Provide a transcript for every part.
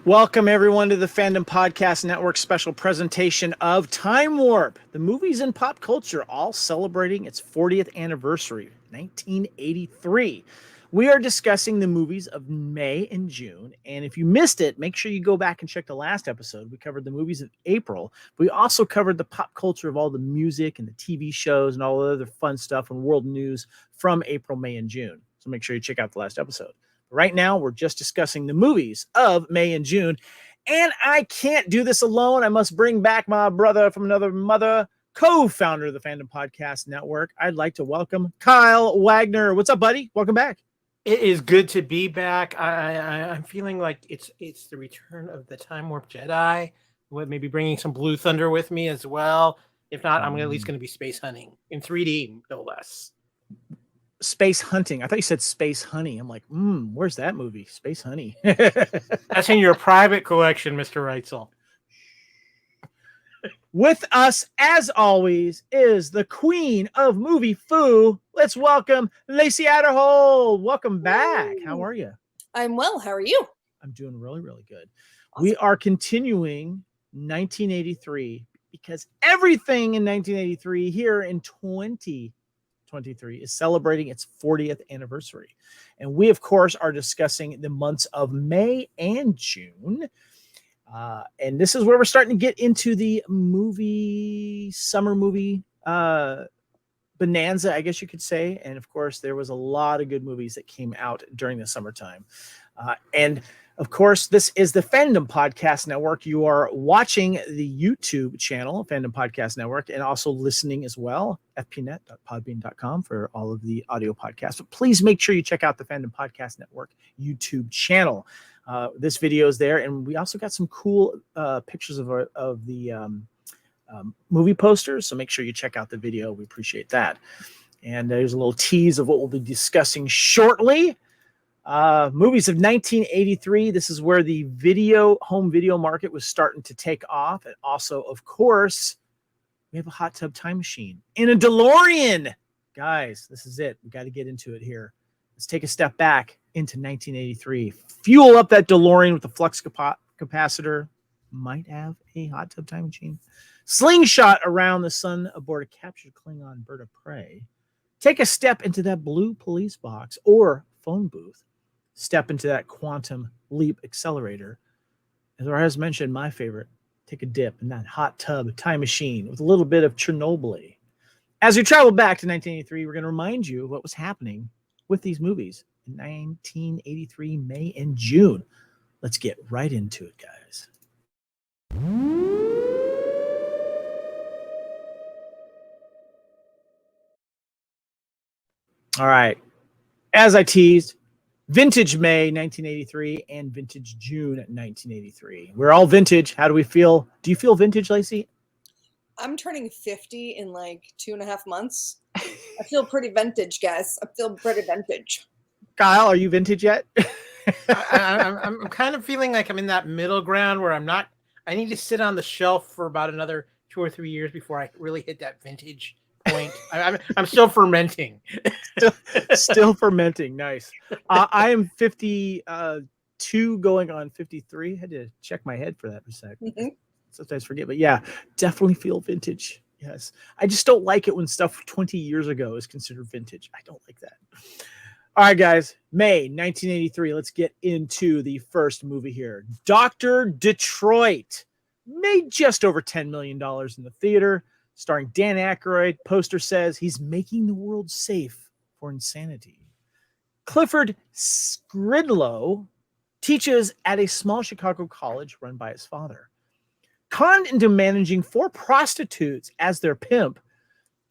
Welcome, everyone, to the Fandom Podcast Network special presentation of Time Warp, the movies and pop culture, all celebrating its 40th anniversary, 1983. We are discussing the movies of May and June, and if you missed it, make sure you go back and check the last episode. We covered the movies of April, but we also covered the pop culture of all the music and the TV shows and all the other fun stuff and world news from April, May, and June. So make sure you check out the last episode. Right now, we're just discussing the movies of May and June, and I can't do this alone. I must bring back my brother from another mother, co-founder of the Fandom Podcast Network. I'd like to welcome Kyle Wagner. What's up, buddy? Welcome back. It is good to be back. I'm feeling like it's the return of the Time Warp Jedi, with maybe bringing some Blue Thunder with me as well. If not, I'm at least going to be space hunting in 3D, no less. Space hunting. I thought you said Space Honey. I'm like, where's that movie? Space Honey. That's in your private collection, Mr. Reitzel. With us, as always, is the queen of movie foo. Let's welcome Lacee Aderhold. Welcome back. How are you? I'm well. How are you? I'm doing really, really good. Awesome. We are continuing 1983 because everything in 1983 here in 2023 is celebrating its 40th anniversary. And we, of course, are discussing the months of May and June. And this is where we're starting to get into the summer movie bonanza, I guess you could say. And of course, there was a lot of good movies that came out during the summertime. And of course, this is the Fandom Podcast Network. You are watching the YouTube channel, Fandom Podcast Network, and also listening as well, fpnet.podbean.com for all of the audio podcasts. But please make sure you check out the Fandom Podcast Network YouTube channel. This video is there, and we also got some cool pictures of the movie posters, so make sure you check out the video. We appreciate that. And there's a little tease of what we'll be discussing shortly. Movies of 1983. This is where the home video market was starting to take off. And also, of course, we have a hot tub time machine in a DeLorean. Guys, this is it. We got to get into it here. Let's take a step back into 1983. Fuel up that DeLorean with the flux capacitor. Might have a hot tub time machine. Slingshot around the sun aboard a captured Klingon bird of prey. Take a step into that blue police box or phone booth. Step into that quantum leap accelerator. As mentioned, my favorite, take a dip in that hot tub time machine with a little bit of Chernobyl. As we travel back to 1983, we're going to remind you of what was happening with these movies in 1983, May and June. Let's get right into it, guys. All right. As I teased, vintage May 1983 and vintage June 1983. We're all vintage. How do we feel? Do you feel vintage, Lacee? I'm turning 50 in like 2.5 months. I feel pretty vintage, guys. I feel pretty vintage. Kyle, are you vintage yet? I'm kind of feeling like I'm in that middle ground where I need to sit on the shelf for about another 2 or 3 years before I really hit that vintage point. I'm still fermenting. Still fermenting. Nice. I am 52 going on 53. Had to check my head for that for a second. Mm-hmm. Sometimes forget, but yeah, definitely feel vintage. Yes. I just don't like it when stuff 20 years ago is considered vintage. I don't like that. All right, guys. May 1983. Let's get into the first movie here. Dr. Detroit made just over $10 million in the theater. Starring Dan Aykroyd. Poster says he's making the world safe for insanity. Clifford Skridlow teaches at a small Chicago college run by his father. Conned into managing 4 prostitutes as their pimp,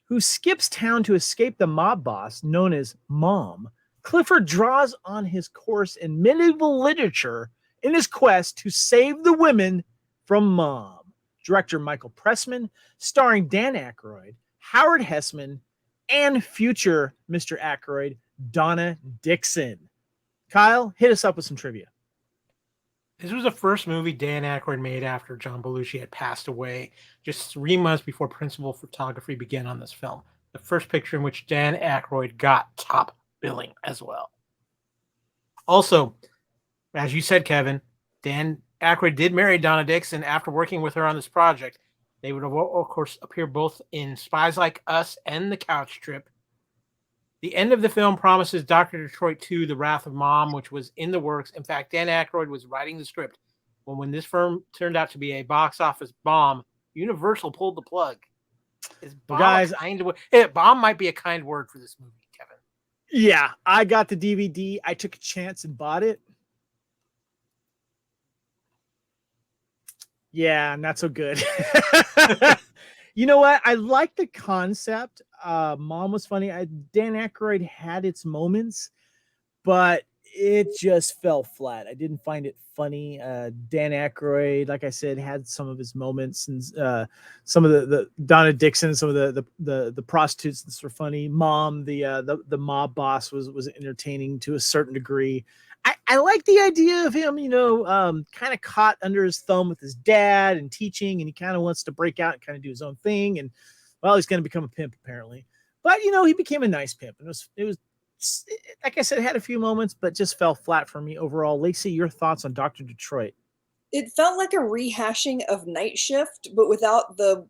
who skips town to escape the mob boss known as Mom, Clifford draws on his course in medieval literature in his quest to save the women from Mom. Director Michael Pressman, starring Dan Aykroyd, Howard Hessman, and future Mr. Aykroyd, Donna Dixon. Kyle, hit us up with some trivia. This was the first movie Dan Aykroyd made after John Belushi had passed away, just 3 months before principal photography began on this film. The first picture in which Dan Aykroyd got top billing as well. Also, as you said, Kevin, Dan Aykroyd did marry Donna Dixon after working with her on this project. They would, of course, appear both in Spies Like Us and The Couch Trip. The end of the film promises Dr. Detroit 2, The Wrath of Mom, which was in the works. In fact, Dan Aykroyd was writing the script when this film turned out to be a box office bomb. Universal pulled the plug. Is bomb guys, a kind of bomb might be a kind word for this movie, Kevin. Yeah, I got the DVD. I took a chance and bought it. Yeah, not so good. You know what? I like the concept. Mom was funny. Dan Aykroyd had its moments, but it just fell flat. I didn't find it funny. Dan Aykroyd, like I said, had some of his moments, and some of the Donna Dixon, some of the prostitutes that were funny. Mom, the mob boss was entertaining to a certain degree. I like the idea of him, kind of caught under his thumb with his dad and teaching, and he kind of wants to break out and kind of do his own thing. And well, he's going to become a pimp apparently, but he became a nice pimp. And it was like I said, it had a few moments, but just fell flat for me overall. Lacey, your thoughts on Dr. Detroit? It felt like a rehashing of Night Shift, but without the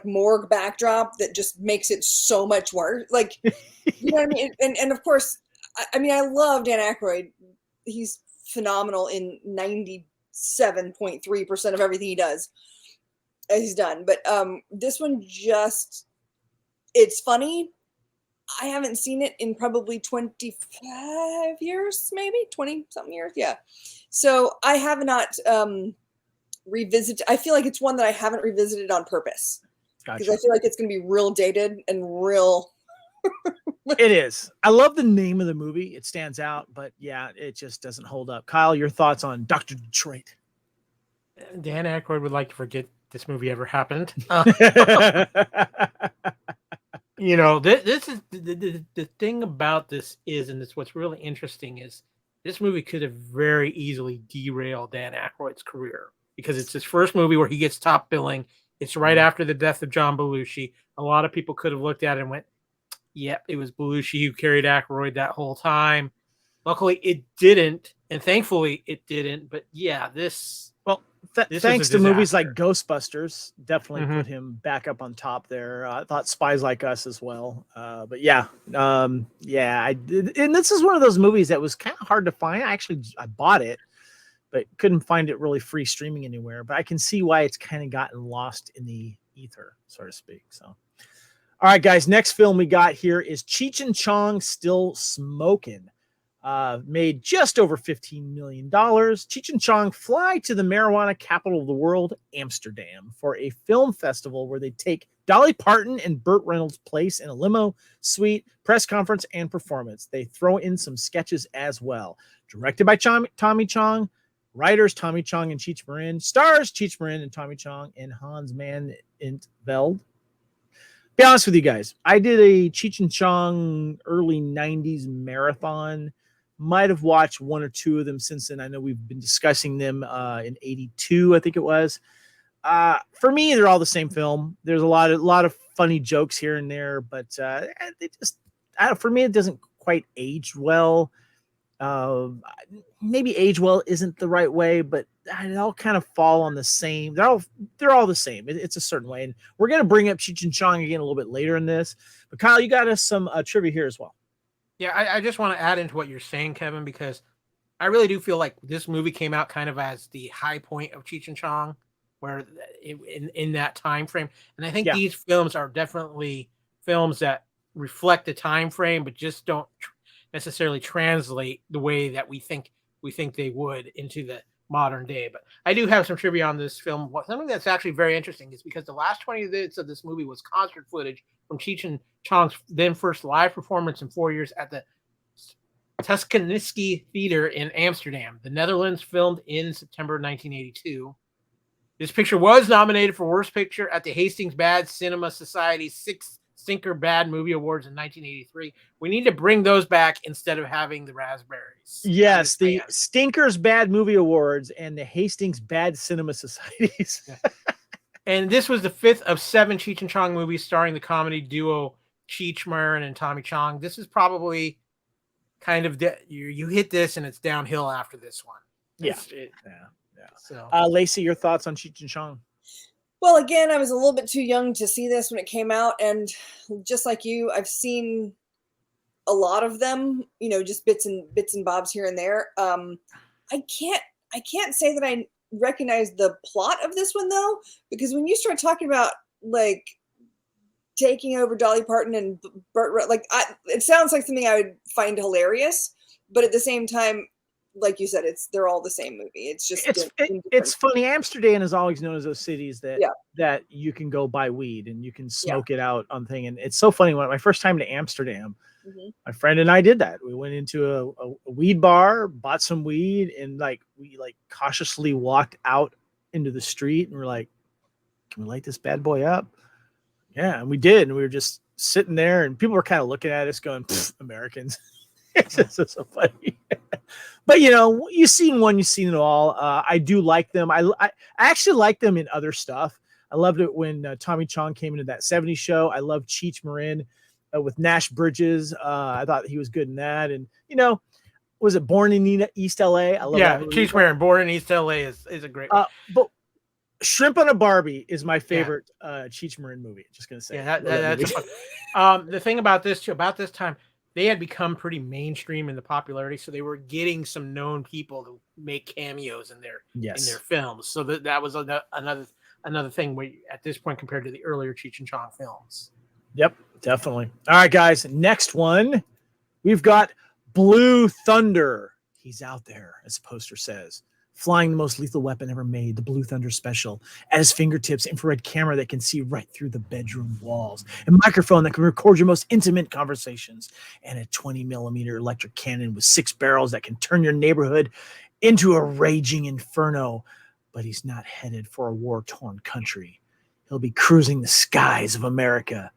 morgue backdrop that just makes it so much worse. Like, you know what I mean? And of course, I love Dan Aykroyd. He's phenomenal in 97.3% of everything he does. He's done. But this one it's funny. I haven't seen it in probably 25 years, maybe 20 something years. Yeah. So I have not revisited. I feel like it's one that I haven't revisited on purpose. Because I feel like it's going to be real dated and real. It is. I love the name of the movie. It stands out, but yeah, it just doesn't hold up. Kyle, your thoughts on Dr. Detroit? Dan Aykroyd would like to forget this movie ever happened. This is the thing about this is, and it's what's really interesting is this movie could have very easily derailed Dan Aykroyd's career because it's his first movie where he gets top billing. It's right after the death of John Belushi. A lot of people could have looked at it and went, yep, it was Belushi who carried Aykroyd that whole time. Luckily, it didn't, and thankfully, it didn't. But yeah, this thanks to movies like Ghostbusters, definitely put him back up on top there. I thought Spies Like Us as well. But yeah, I did. And this is one of those movies that was kind of hard to find. I bought it, but couldn't find it really free streaming anywhere. But I can see why it's kind of gotten lost in the ether, so to speak. So. All right, guys, next film we got here is Cheech and Chong Still Smokin'. Made just over $15 million. Cheech and Chong fly to the marijuana capital of the world, Amsterdam, for a film festival where they take Dolly Parton and Burt Reynolds' place in a limo, suite, press conference, and performance. They throw in some sketches as well. Directed by Tommy Chong, writers Tommy Chong and Cheech Marin, stars Cheech Marin and Tommy Chong, and Hans Van Veld. Be honest with you guys, I did a Cheech and Chong early 90s marathon. Might have watched one or two of them since then. I know we've been discussing them in 82, I think it was. For me, they're all the same film. There's a lot of funny jokes here and there, but they just, for me, it doesn't quite age well. Maybe age well isn't the right way, but they all kind of fall on the same. They're all the same. It's a certain way, and we're gonna bring up Cheech and Chong again a little bit later in this. But Kyle, you got us some trivia here as well. Yeah, I just want to add into what you're saying, Kevin, because I really do feel like this movie came out kind of as the high point of Cheech and Chong, where in that time frame. And I think these films are definitely films that reflect the time frame, but just don't necessarily translate the way that we think they would into the modern day. But I do have some trivia on this film. Something that's actually very interesting is because the last 20 minutes of this movie was concert footage from Cheech and Chong's then first live performance in 4 years at the Tuscanyski Theater in Amsterdam, the Netherlands, filmed in September 1982. This picture was nominated for Worst Picture at the Hastings Bad Cinema Society's 6th Stinker Bad Movie Awards in 1983. We need to bring those back instead of having the raspberries. Yes, the Stinkers Bad Movie Awards and the Hastings Bad Cinema Societies. Yeah. And this was the 5th of 7 Cheech and Chong movies starring the comedy duo Cheech Marin and Tommy Chong. This is probably kind of you hit this and it's downhill after this one. Yeah. Yeah. So, Lacey, your thoughts on Cheech and Chong? Well, again, I was a little bit too young to see this when it came out, and just like you, I've seen a lot of them, just bits and bobs here and there. I can't say that I recognize the plot of this one though, because when you start talking about like taking over Dolly Parton and Burt, it sounds like something I would find hilarious, but at the same time, like you said, they're all the same movie. It's just it's funny. Amsterdam is always known as those cities that you can go buy weed and you can smoke it out on thing. And it's so funny. When my first time to Amsterdam, my friend and I did that. We went into a weed bar, bought some weed, and we cautiously walked out into the street and we're like, "Can we light this bad boy up?" Yeah, and we did. And we were just sitting there, and people were kind of looking at us, going, "Americans." It's just so funny. But you've seen one, you've seen it all. I do like them. I actually like them in other stuff. I loved it when Tommy Chong came into that 70s show. I love Cheech Marin with Nash Bridges. I thought he was good in that. And was it Born in East LA? I love that movie. Cheech Marin, Born in East LA is a great one. But Shrimp on a Barbie is my favorite Cheech Marin movie. Just gonna say. Yeah, that's fun. The thing about this too, about this time, they had become pretty mainstream in the popularity, so they were getting some known people to make cameos in their films. So that was another thing where at this point compared to the earlier Cheech and Chong films. Yep, definitely. All right, guys. Next one, we've got Blue Thunder. He's out there, as the poster says, flying the most lethal weapon ever made, the Blue Thunder Special. At his fingertips, infrared camera that can see right through the bedroom walls, a microphone that can record your most intimate conversations, and a 20-millimeter electric cannon with 6 barrels that can turn your neighborhood into a raging inferno. But he's not headed for a war-torn country. He'll be cruising the skies of America.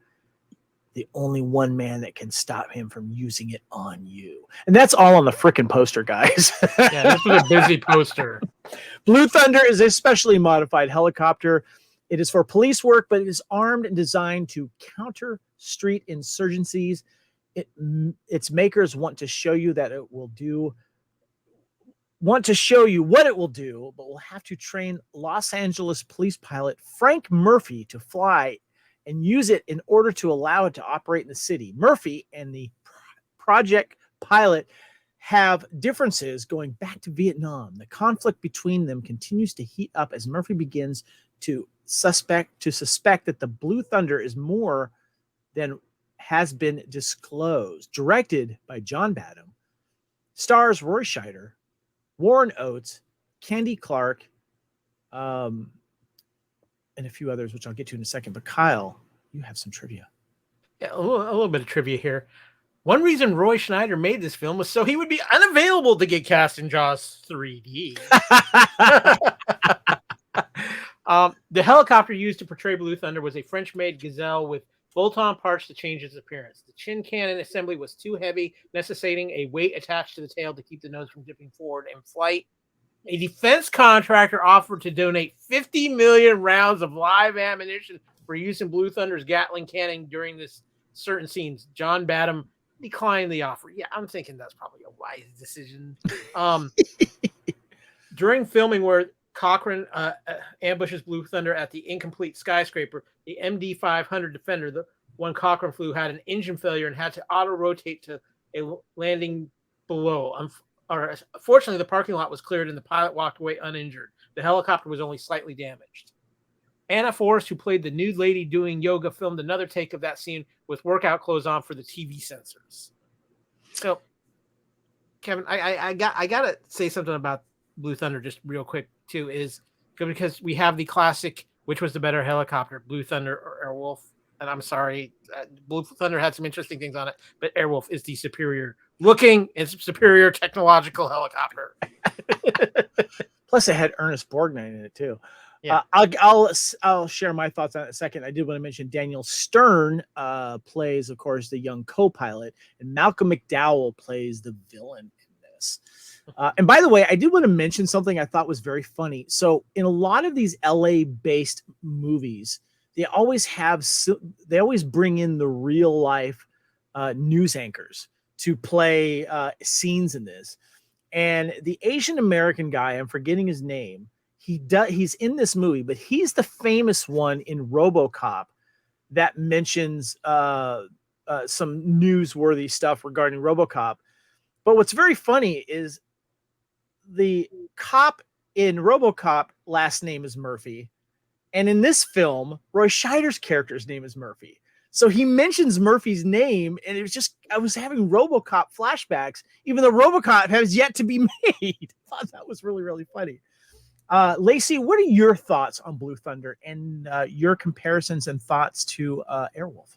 The only one man that can stop him from using it on you. And that's all on the frickin' poster, guys. Yeah, this was a busy poster. Blue Thunder is a specially modified helicopter. It is for police work, but it is armed and designed to counter street insurgencies. Its makers want to show you what it will do, but will have to train Los Angeles police pilot Frank Murphy to fly and use it in order to allow it to operate in the city. Murphy and the project pilot have differences going back to Vietnam. The conflict between them continues to heat up as Murphy begins to suspect that the Blue Thunder is more than has been disclosed. Directed by John Badham, stars Roy Scheider, Warren Oates, Candy Clark, and a few others, which I'll get to in a second. But Kyle, you have some trivia. Yeah, a little bit of trivia here. One reason Roy Schneider made this film was so he would be unavailable to get cast in Jaws 3D. The helicopter used to portray Blue Thunder was a French-made Gazelle with bolt-on parts to change its appearance. The chin cannon assembly was too heavy, necessitating a weight attached to the tail to keep the nose from dipping forward in flight. A defense contractor offered to donate 50 million rounds of live ammunition for use in Blue Thunder's Gatling cannon during this certain scenes. John Badham declined the offer. Yeah, I'm thinking that's probably a wise decision. During filming where Cochran ambushes Blue Thunder at the incomplete skyscraper, the MD-500 Defender, the one Cochran flew, had an engine failure and had to auto-rotate to a landing below. Fortunately, the parking lot was cleared and the pilot walked away uninjured. The helicopter was only slightly damaged. Anna Forrest, who played the nude lady doing yoga, filmed another take of that scene with workout clothes on for the TV censors. So, Kevin, I gotta say something about Blue Thunder just real quick too, is because we have the classic, which was the better helicopter, Blue Thunder or Airwolf? And I'm sorry, Blue Thunder had some interesting things on it, but Airwolf is the superior looking and superior technological helicopter. Plus, it had Ernest Borgnine in it too. Yeah. I'll share my thoughts on it in a second. I did want to mention Daniel Stern plays, of course, the young co-pilot, and Malcolm McDowell plays the villain in this. And by the way, I did want to mention something I thought was very funny. So in a lot of these LA-based movies, they always bring in the real life news anchors to play scenes in this. And the Asian American guy, I'm forgetting his name. He's in this movie, but he's the famous one in RoboCop that mentions some newsworthy stuff regarding RoboCop. But what's very funny is the cop in RoboCop last name is Murphy. And in this film, Roy Scheider's character's name is Murphy. So he mentions Murphy's name, and it was just, I was having RoboCop flashbacks, even though RoboCop has yet to be made. I thought that was really, really funny. Lacey, what are your thoughts on Blue Thunder and your comparisons and thoughts to Airwolf?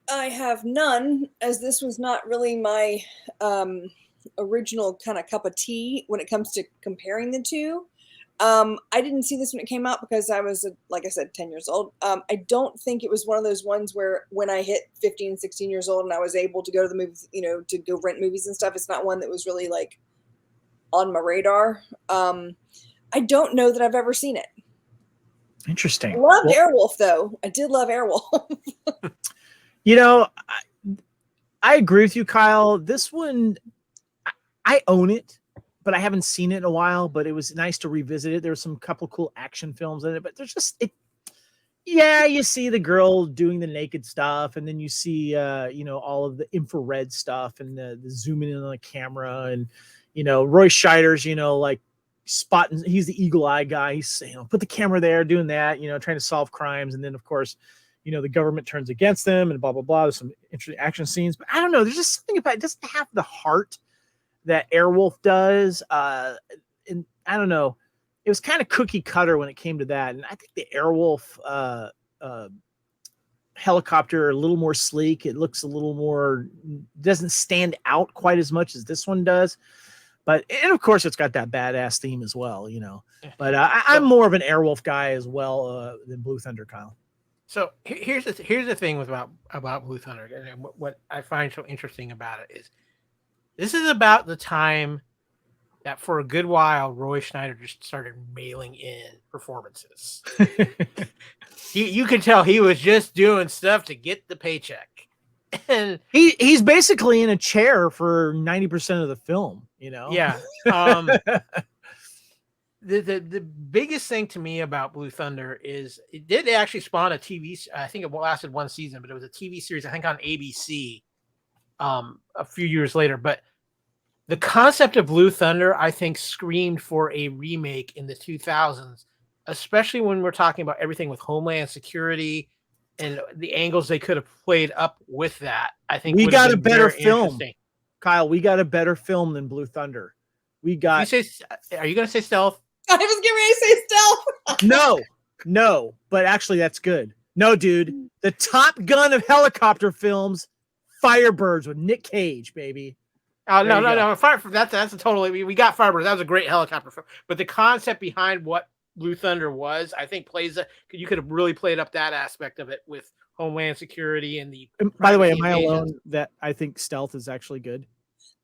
I have none, as this was not really my original kind of cup of tea when it comes to comparing the two. I didn't see this when it came out because I was, like I said, 10 years old. I don't think it was one of those ones where when I hit 15, 16 years old and I was able to go to the movies, to go rent movies and stuff, it's not one that was really like on my radar. I don't know that I've ever seen it. Interesting. I loved Airwolf, though. I did love Airwolf. I agree with you, Kyle. This one, I own it, but I haven't seen it in a while, but it was nice to revisit it. There were some couple cool action films in it, but there's just you see the girl doing the naked stuff, and then you see all of the infrared stuff and the zooming in on the camera, and Roy Scheider's like spotting, he's the eagle eye guy. He's put the camera there, doing that, trying to solve crimes, and then of course the government turns against them and blah blah blah. There's some interesting action scenes, but I don't know, there's just something about it. It doesn't have the heart that Airwolf does. And I don't know, it was kind of cookie cutter when it came to that. And I think the Airwolf helicopter a little more sleek. It looks a little more, doesn't stand out quite as much as this one does. But, and of course it's got that badass theme as well, but I'm more of an Airwolf guy as well than Blue Thunder, Kyle. So here's the thing about Blue Thunder, and what I find so interesting about it is this is about the time that for a good while Roy Schneider just started mailing in performances. You could tell he was just doing stuff to get the paycheck. And he's basically in a chair for 90% of the film, Yeah. The biggest thing to me about Blue Thunder is it did actually spawn a TV. I think it lasted one season, but it was a TV series, I think on ABC a few years later. But the concept of Blue Thunder, I think, screamed for a remake in the 2000s, especially when we're talking about everything with Homeland Security and the angles they could have played up with that. I think we got a better film, Kyle. We got a better film than Blue Thunder. We got. Are you going to say Stealth? I was getting ready to say Stealth. No, but actually that's good. No, dude, the Top Gun of helicopter films, Firebirds with Nick Cage, baby. Oh, no. That's a totally, we got Firebirds. That was a great helicopter film. But the concept behind what Blue Thunder was, I think you could have really played up that aspect of it with Homeland Security and the. By the way, am I alone that I think Stealth is actually good?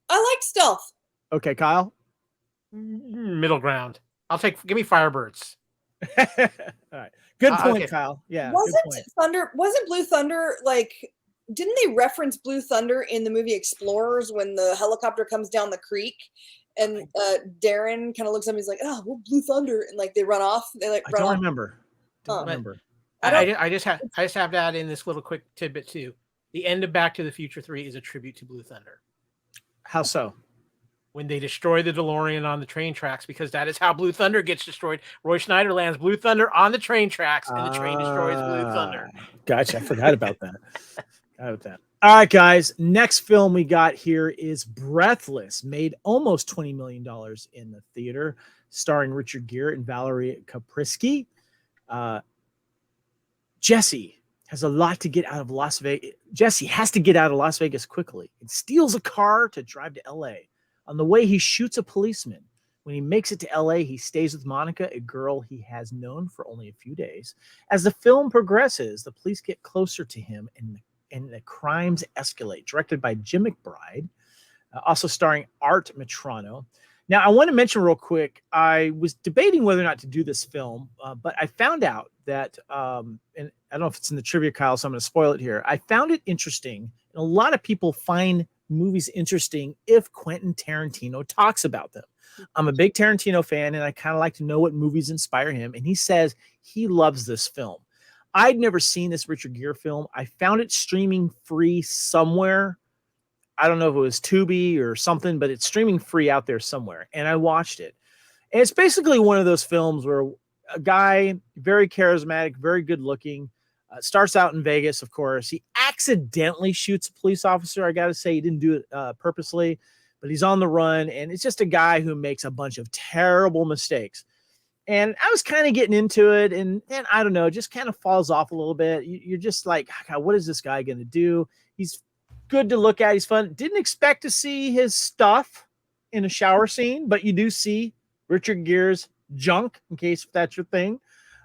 I like Stealth. Okay, Kyle? Middle ground. Give me Firebirds. All right. Good point, okay. Kyle. Yeah. Wasn't Blue Thunder didn't they reference Blue Thunder in the movie Explorers when the helicopter comes down the creek and Darren kind of looks at me, he's like, "Oh, well, Blue Thunder," and they run off. I don't remember. I just have to add in this little quick tidbit too. The end of Back to the Future 3 is a tribute to Blue Thunder. How so? When they destroy the DeLorean on the train tracks, because that is how Blue Thunder gets destroyed. Roy Schneider lands Blue Thunder on the train tracks, and the train destroys Blue Thunder. Gotcha. I forgot about that. All right, guys. Next film we got here is Breathless, made almost $20 million in the theater, starring Richard Gere and Valerie Kaprisky. Jesse has a lot to get out of Las Vegas. Jesse has to get out of Las Vegas quickly and steals a car to drive to L.A. On the way, he shoots a policeman. When he makes it to LA, he stays with Monica, a girl he has known for only a few days. As the film progresses, the police get closer to him and the crimes escalate. Directed by Jim McBride, also starring Art Metrano. Now, I want to mention real quick, I was debating whether or not to do this film, but I found out that, and I don't know if it's in the trivia, Kyle, so I'm going to spoil it here. I found it interesting, and a lot of people find movies interesting if Quentin Tarantino talks about them. I'm a big Tarantino fan, and I kind of like to know what movies inspire him. And he says he loves this film. I'd never seen this Richard Gere film. I found it streaming free somewhere. I don't know if it was Tubi or something, but it's streaming free out there somewhere. And I watched it. And it's basically one of those films where a guy, very charismatic, very good looking, starts out in Vegas, of course. He accidentally shoots a police officer. I got to say, he didn't do it purposely, but he's on the run. And it's just a guy who makes a bunch of terrible mistakes. And I was kind of getting into it, and then I don't know, just kind of falls off a little bit. You're just like, God, what is this guy going to do? He's good to look at. He's fun. Didn't expect to see his stuff in a shower scene, but you do see Richard Gere's junk, in case that's your thing.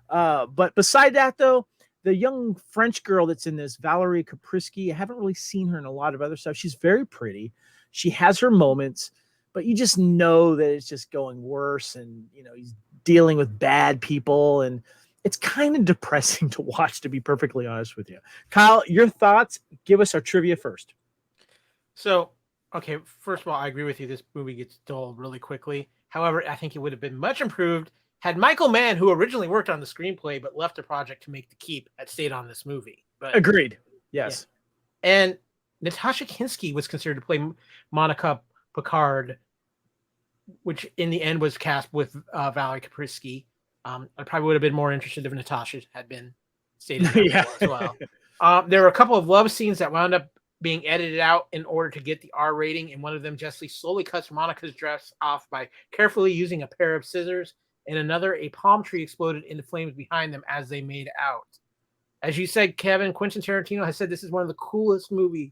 But beside that, though, the young French girl that's in this, Valerie Kaprisky, I haven't really seen her in a lot of other stuff. She's very pretty. She has her moments, but you just know that it's just going worse, and he's dealing with bad people, and it's kind of depressing to watch, to be perfectly honest with you. Kyle, your thoughts? Give us our trivia first. So, okay, first of all, I agree with you. This movie gets dull really quickly. However, I think it would have been much improved had Michael Mann, who originally worked on the screenplay but left the project to make The Keep, had stayed on this movie. But agreed. Yes. Yeah. And Natasha Kinski was considered to play Monica Picard, which in the end was cast with Valerie Kaprisky. I probably would have been more interested if Natasha had been stated Yeah. as well. There were a couple of love scenes that wound up being edited out in order to get the R rating. And one of them, Jessie slowly cuts Monica's dress off by carefully using a pair of scissors. And another, a palm tree exploded into flames behind them as they made out. As you said, Kevin, Quentin Tarantino has said this is one of the coolest movies,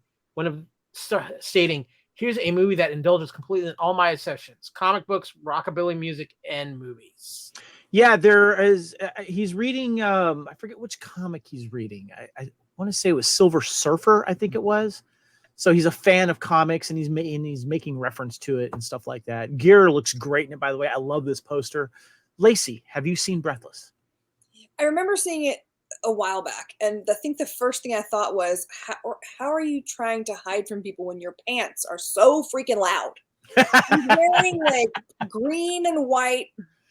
stating, here's a movie that indulges completely in all my obsessions: comic books, rockabilly music, and movies. Yeah, there is. He's reading. I forget which comic he's reading. I want to say it was Silver Surfer, I think it was. So he's a fan of comics, and he's making reference to it and stuff like that. Gere looks great in it, by the way. I love this poster. Lacey, have you seen Breathless? I remember seeing it a while back, and I think the first thing I thought was, how are you trying to hide from people when your pants are so freaking loud? He's wearing like green and white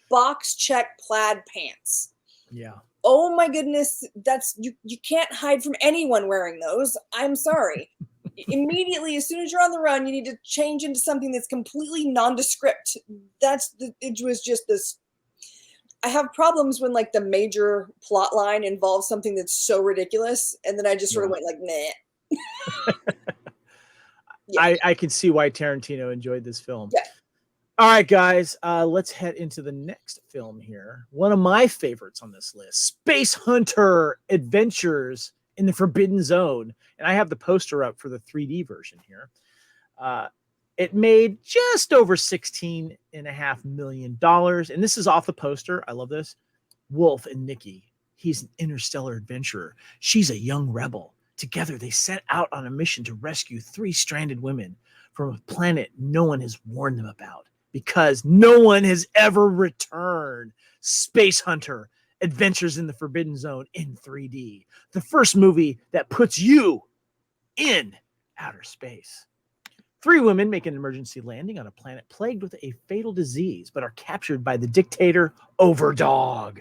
box check plaid pants. Yeah. Oh my goodness, that's you can't hide from anyone wearing those. I'm sorry. Immediately, as soon as you're on the run, you need to change into something that's completely nondescript. It was just this. I have problems when like the major plot line involves something that's so ridiculous, and then I just sort of went like, nah. Yeah. I can see why Tarantino enjoyed this film. Yeah. All right, guys, let's head into the next film here. One of my favorites on this list, Spacehunter: Adventures in the Forbidden Zone. And I have the poster up for the 3D version here. It made just over $16.5 million. And this is off the poster. I love this. Wolf and Nikki. He's an interstellar adventurer. She's a young rebel. Together, they set out on a mission to rescue 3 stranded women from a planet no one has warned them about, because no one has ever returned. Spacehunter: Adventures in the Forbidden Zone in 3D. The first movie that puts you in outer space. 3 women make an emergency landing on a planet plagued with a fatal disease, but are captured by the dictator Overdog.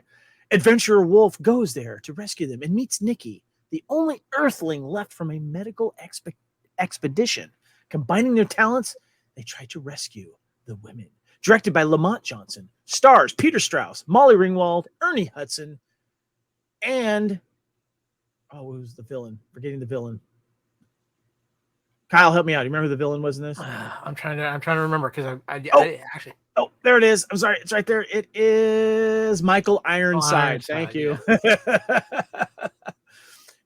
Adventurer Wolf goes there to rescue them and meets Nikki, the only Earthling left from a medical expedition. Combining their talents, they try to rescue the women. Directed by Lamont Johnson. Stars Peter Strauss, Molly Ringwald, Ernie Hudson, and who's the villain? Forgetting the villain. Kyle, help me out. You remember who the villain was in this? I'm trying to remember, because I actually. Oh, there it is. I'm sorry. It's right there. It is Michael Ironside. Thank you. Yeah.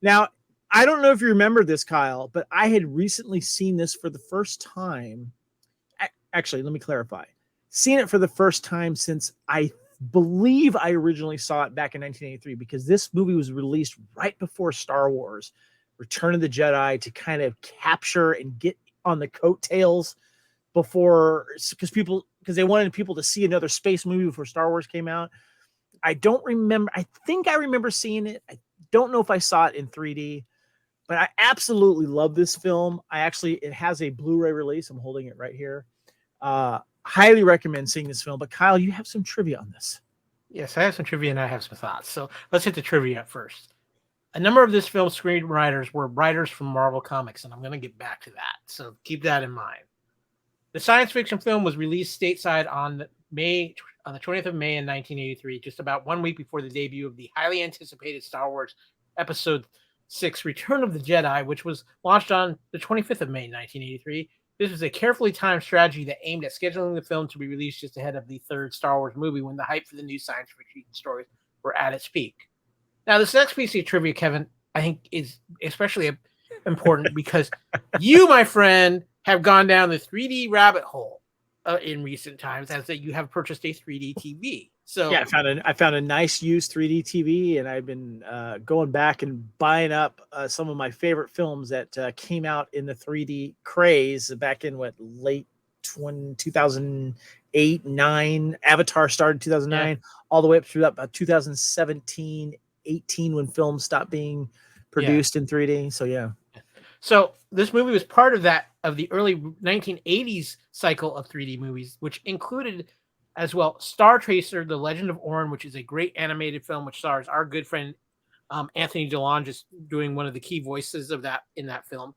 Now, I don't know if you remember this, Kyle, but I had recently seen this for the first time. Actually, let me clarify. Seen it for the first time since I believe I originally saw it back in 1983, because this movie was released right before Star Wars Return of the Jedi, to kind of capture and get on the coattails before, because they wanted people to see another space movie before Star Wars came out. I don't remember. I think I remember seeing it. I don't know if I saw it in 3D, but I absolutely love this film. It has a Blu-ray release. I'm holding it right here. Highly recommend seeing this film. But Kyle, you have some trivia on this. Yes, I have some trivia and I have some thoughts. So let's hit the trivia first. A number of this film's screenwriters were writers from Marvel Comics, and I'm going to get back to that. So keep that in mind. The science fiction film was released stateside on the 20th of May in 1983, just about 1 week before the debut of the highly anticipated Star Wars Episode 6 Return of the Jedi, which was launched on the 25th of May 1983. This was a carefully timed strategy that aimed at scheduling the film to be released just ahead of the third Star Wars movie when the hype for the new science fiction stories were at its peak. Now, this next piece of trivia, Kevin, I think is especially important because you, my friend, have gone down the 3D rabbit hole in recent times, as that you have purchased a 3D TV. So yeah, I found a nice used 3D TV, and I've been going back and buying up some of my favorite films that came out in the 3D craze back in late 2008, 9. Avatar started 2009, all the way up through about 2017, 18 when films stopped being produced in 3D. So yeah. So this movie was part of the early 1980s cycle of 3D movies, which included as well Star Tracer: The Legend of Orn, which is a great animated film which stars our good friend Anthony DeLonge just doing one of the key voices of that in that film.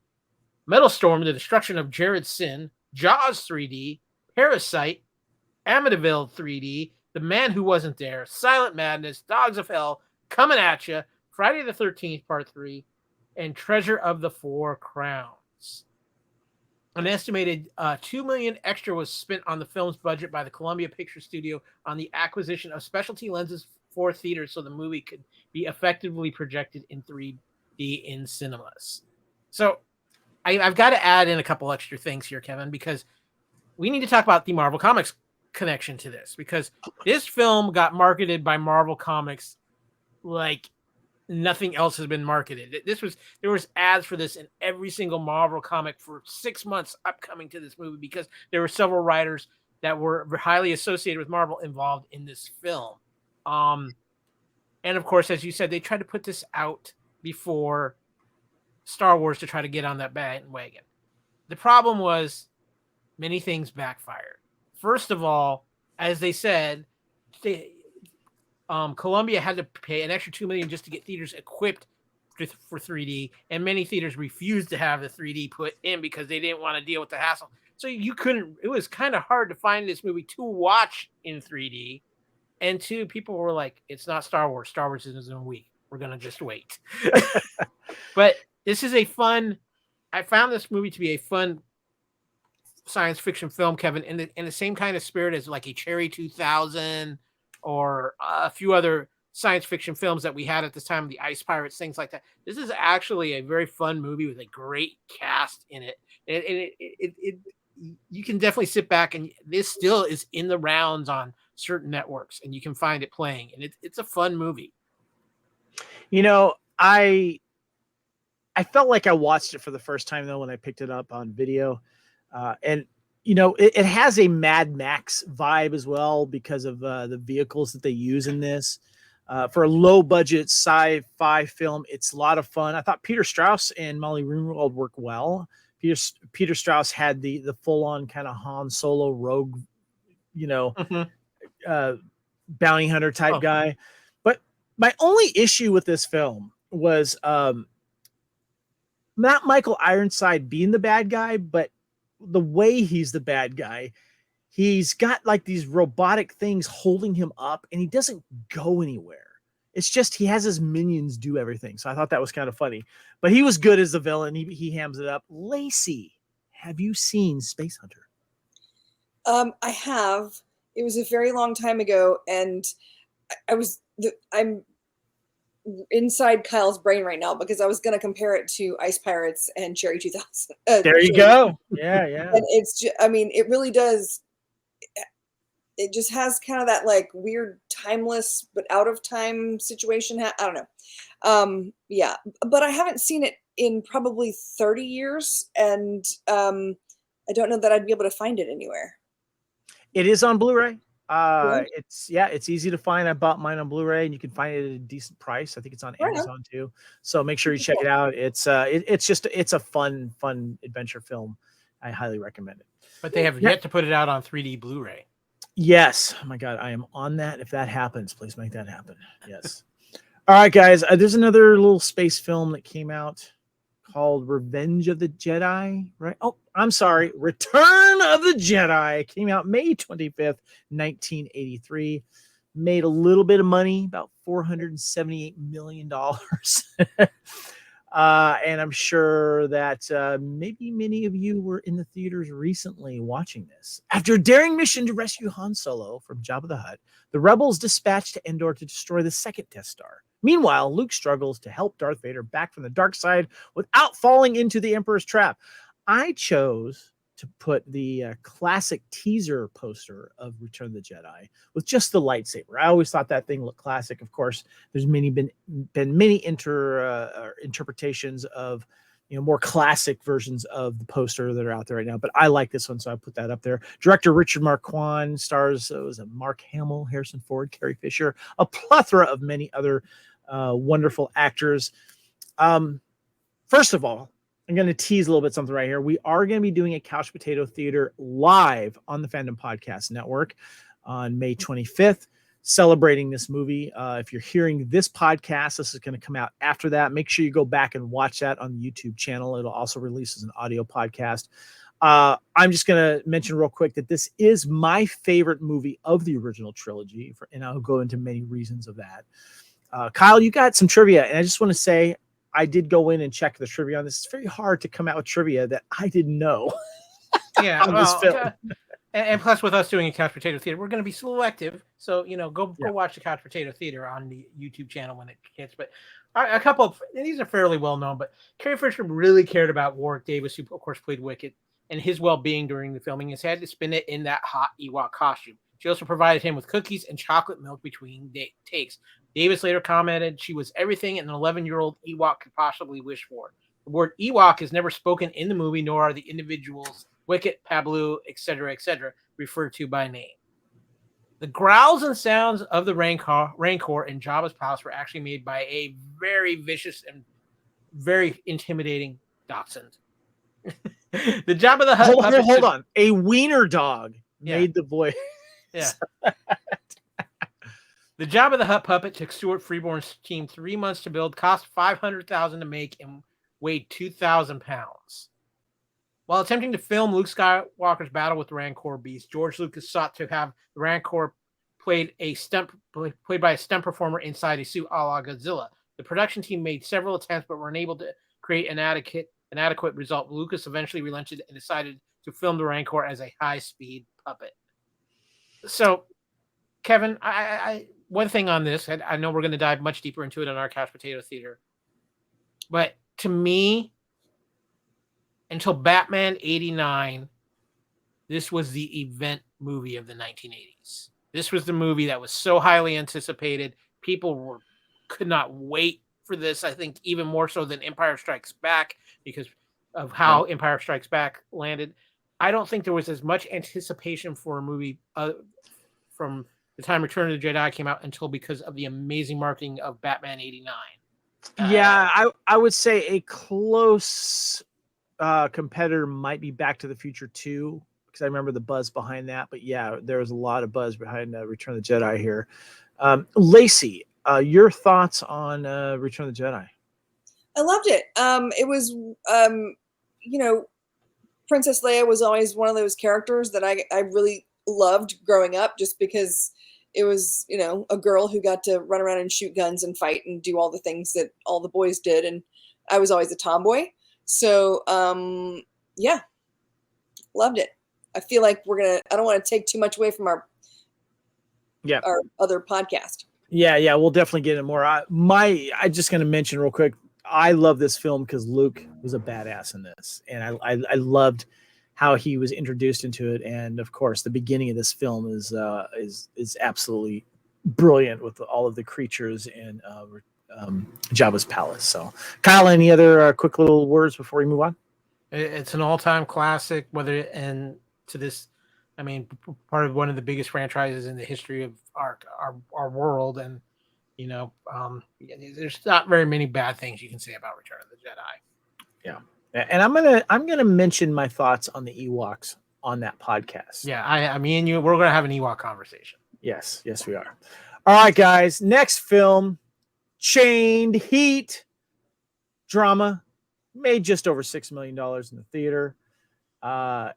Metal Storm: The Destruction of Jared Sin, Jaws 3D, Parasite, Amityville 3D, The Man Who Wasn't There, Silent Madness, Dogs of Hell, Coming at Ya, Friday the 13th Part 3, and Treasure of the Four Crowns. An estimated $2 million extra was spent on the film's budget by the Columbia Picture Studio on the acquisition of specialty lenses for theaters so the movie could be effectively projected in 3D in cinemas. So I've got to add in a couple extra things here, Kevin, because we need to talk about the Marvel Comics connection to this, because this film got marketed by Marvel Comics like nothing else has been marketed. There was ads for this in every single Marvel comic for 6 months upcoming to this movie, because there were several writers that were highly associated with Marvel involved in this film. And of course, as you said, they tried to put this out before Star Wars to try to get on that bandwagon. The problem was many things backfired. First of all, as they said, Columbia had to pay an extra $2 million just to get theaters equipped for 3D, and many theaters refused to have the 3D put in because they didn't want to deal with the hassle. So it was kind of hard to find this movie to watch in 3D. And two, people were like, it's not Star Wars. Star Wars isn't a week. We're going to just wait. But this is I found this movie to be a fun science fiction film, Kevin, in the same kind of spirit as like a Cherry 2000 or a few other science fiction films that we had at this time, the Ice Pirates, things like that. This is actually a very fun movie with a great cast in it. You can definitely sit back, and this still is in the rounds on certain networks, and you can find it playing, and it's a fun movie. You know, I felt like I watched it for the first time though when I picked it up on video, and you know, it has a Mad Max vibe as well because of the vehicles that they use in this. For a low budget sci-fi film, it's a lot of fun. I thought Peter Strauss and Molly Ringwald work well. Peter Strauss had the full on kind of Han Solo rogue, you know, bounty hunter type guy. But my only issue with this film was not Michael Ironside being the bad guy, but the way he's the bad guy. He's got like these robotic things holding him up, and he doesn't go anywhere. It's just he has his minions do everything. So I thought that was kind of funny. But he was good as the villain. He hams it up. Lacey, have you seen Spacehunter? I have. It was a very long time ago, and I'm inside Kyle's brain right now because I was going to compare it to Ice Pirates and Cherry 2000. There you go. Yeah. And it's just, I mean, it really does. It just has kind of that like weird timeless but out of time situation. I don't know. Yeah, but I haven't seen it in probably 30 years, and I don't know that I'd be able to find it anywhere. It is on Blu-ray. Cool. It's easy to find. I bought mine on Blu-ray, and you can find it at a decent price. I think it's on Right on. Amazon too. So make sure you Okay, check cool. it out. It's it's a fun adventure film. I highly recommend it. But they have yet to put it out on 3D Blu-ray. Yes. Oh my God, I am on that. If that happens, please make that happen. Yes. All right, guys. There's another little space film that came out called Revenge of the Jedi, right? Oh, I'm sorry. Return of the Jedi came out May 25th, 1983. Made a little bit of money, about $478 million. And I'm sure that maybe many of you were in the theaters recently watching this. After a daring mission to rescue Han Solo from Jabba the Hutt, the rebels dispatched to Endor to destroy the second Death Star. Meanwhile, Luke struggles to help Darth Vader back from the dark side without falling into the Emperor's trap. I chose to put the classic teaser poster of Return of the Jedi with just the lightsaber. I always thought that thing looked classic. Of course, there's been many interpretations of more classic versions of the poster that are out there right now, but I like this one, so I put that up there. Director Richard Marquand, stars Mark Hamill, Harrison Ford, Carrie Fisher, a plethora of many other wonderful actors. First of all, I'm going to tease a little bit something right here. We are going to be doing a Couch Potato Theater live on the Fandom Podcast Network on May 25th, celebrating this movie. If you're hearing this podcast, this is going to come out after that. Make sure you go back and watch that on the YouTube channel. It'll also release as an audio podcast. I'm just going to mention real quick that this is my favorite movie of the original trilogy, and I'll go into many reasons of that. Kyle, you got some trivia, and I just want to say I did go in and check the trivia on this. It's very hard to come out with trivia that I didn't know. Yeah, on this film. And plus, with us doing a Couch Potato Theater, we're going to be selective. So go Yeah. watch the Couch Potato Theater on the YouTube channel when it hits. But a couple of these are fairly well known. But Carrie Fisher really cared about Warwick Davis, who of course played Wicket, and his well-being during the filming. Has had to spend it in that hot Ewok costume. She also provided him with cookies and chocolate milk between takes. Davis later commented she was everything an 11-year-old Ewok could possibly wish for. The word Ewok is never spoken in the movie, nor are the individuals Wicket, Pablu, etc., referred to by name. The growls and sounds of the Rancor in Jabba's palace were actually made by a very vicious and very intimidating dachshund. The Jabba the Hutt puppet. Hold on. A wiener dog made the voice. Yeah. The Jabba the Hutt puppet took Stuart Freeborn's team 3 months to build, cost $500,000 to make, and weighed 2,000 pounds. While attempting to film Luke Skywalker's battle with the Rancor beast, George Lucas sought to have the Rancor played by a stunt performer inside a suit a la Godzilla. The production team made several attempts but were unable to create an adequate result. Lucas eventually relented and decided to film the Rancor as a high-speed puppet. So, Kevin, I one thing on this, I know we're going to dive much deeper into it on our Couch Potato Theater, but to me, until Batman 89, this was the event movie of the 1980s. This was the movie that was so highly anticipated. People could not wait for this, I think even more so than Empire Strikes Back, because of how Empire Strikes Back landed. I don't think there was as much anticipation for a movie from the time Return of the Jedi came out until because of the amazing marketing of Batman 89. I would say a close competitor might be Back to the Future 2, because I remember the buzz behind that. But yeah, there was a lot of buzz behind Return of the Jedi here. Lacey, your thoughts on Return of the Jedi? I loved it. It was, Princess Leia was always one of those characters that I really loved growing up, just because it was, a girl who got to run around and shoot guns and fight and do all the things that all the boys did. And I was always a tomboy. So, loved it. I feel like I don't want to take too much away from our other podcast. Yeah, we'll definitely get in more. I'm just going to mention real quick, I love this film because Luke was a badass in this, and I loved how he was introduced into it. And of course, the beginning of this film is absolutely brilliant with all of the creatures in Jabba's palace. So, Kyle, any other quick little words before we move on? It's an all-time classic, to this I mean, part of one of the biggest franchises in the history of our world, and there's not very many bad things you can say about Return of the Jedi. Yeah, and I'm gonna mention my thoughts on the Ewoks on that podcast. Yeah, I me and you, we're gonna have an Ewok conversation. Yes, we are. All right, guys. Next film, Chained Heat, drama, made just over $6 million in the theater.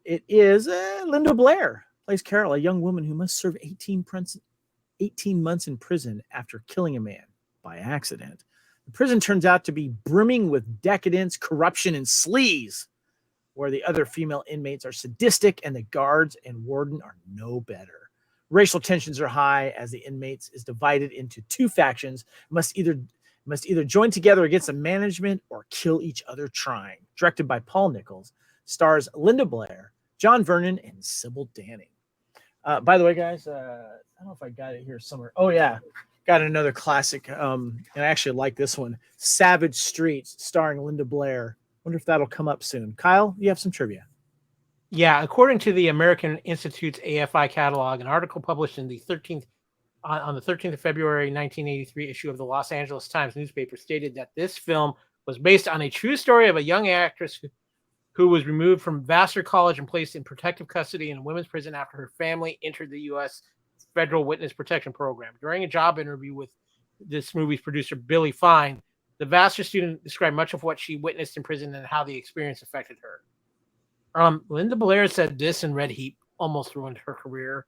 It is Linda Blair plays Carol, a young woman who must serve 18 months in prison after killing a man by accident. The prison turns out to be brimming with decadence, corruption, and sleaze, where the other female inmates are sadistic and the guards and warden are no better. Racial tensions are high as the inmates is divided into two factions, must either join together against the management or kill each other trying. Directed by Paul Nichols, stars Linda Blair, John Vernon, and Sybil Danning. By the way, guys, I don't know if I got it here somewhere. Oh, yeah. Got another classic, and I actually like this one, Savage Streets, starring Linda Blair. Wonder if that'll come up soon. Kyle, you have some trivia. Yeah, according to the American Institute's AFI catalog, an article published in the 13th on the 13th of February 1983 issue of the Los Angeles Times newspaper stated that this film was based on a true story of a young actress who was removed from Vassar College and placed in protective custody in a women's prison after her family entered the U.S. Federal Witness Protection Program. During a job interview with this movie's producer, Billy Fine, the Vassar student described much of what she witnessed in prison and how the experience affected her. Linda Blair said this in Red Heat almost ruined her career.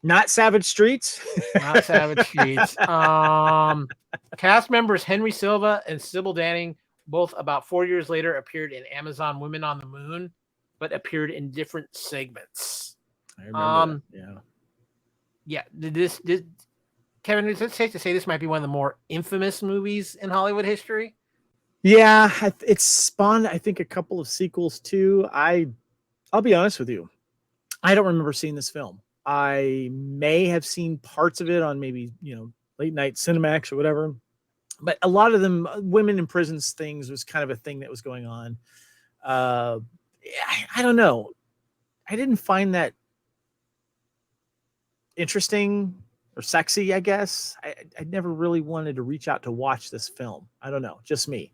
Not Savage Streets? Not Savage Streets. Cast members Henry Silva and Sybil Danning, both about 4 years later, appeared in Amazon Women on the Moon, but appeared in different segments. I remember that. Yeah. Kevin, is it safe to say this might be one of the more infamous movies in Hollywood history? Yeah, it's spawned, I think, a couple of sequels too. I'll be honest with you. I don't remember seeing this film. I may have seen parts of it on maybe, late night Cinemax or whatever. But a lot of them, women in prisons things was kind of a thing that was going on. I don't know. I didn't find that interesting or sexy, I guess. I never really wanted to reach out to watch this film. I don't know. Just me.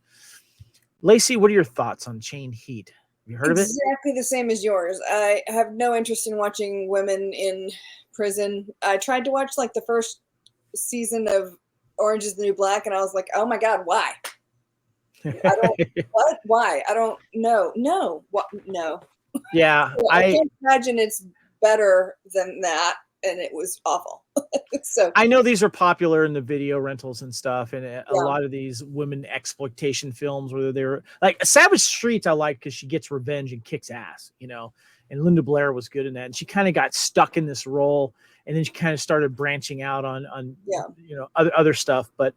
Lacey, what are your thoughts on Chained Heat? Have you heard of it? Exactly the same as yours. I have no interest in watching women in prison. I tried to watch like the first season of Orange is the New Black, and I was like, oh my God, why? I don't, what? Why? I don't know. No. What? No. Yeah. I can't imagine it's better than that, and it was awful. So I know these are popular in the video rentals and stuff, and a lot of these women exploitation films, whether they're like Savage Streets, I like because she gets revenge and kicks ass, and Linda Blair was good in that, and she kind of got stuck in this role, and then she kind of started branching out on other stuff. But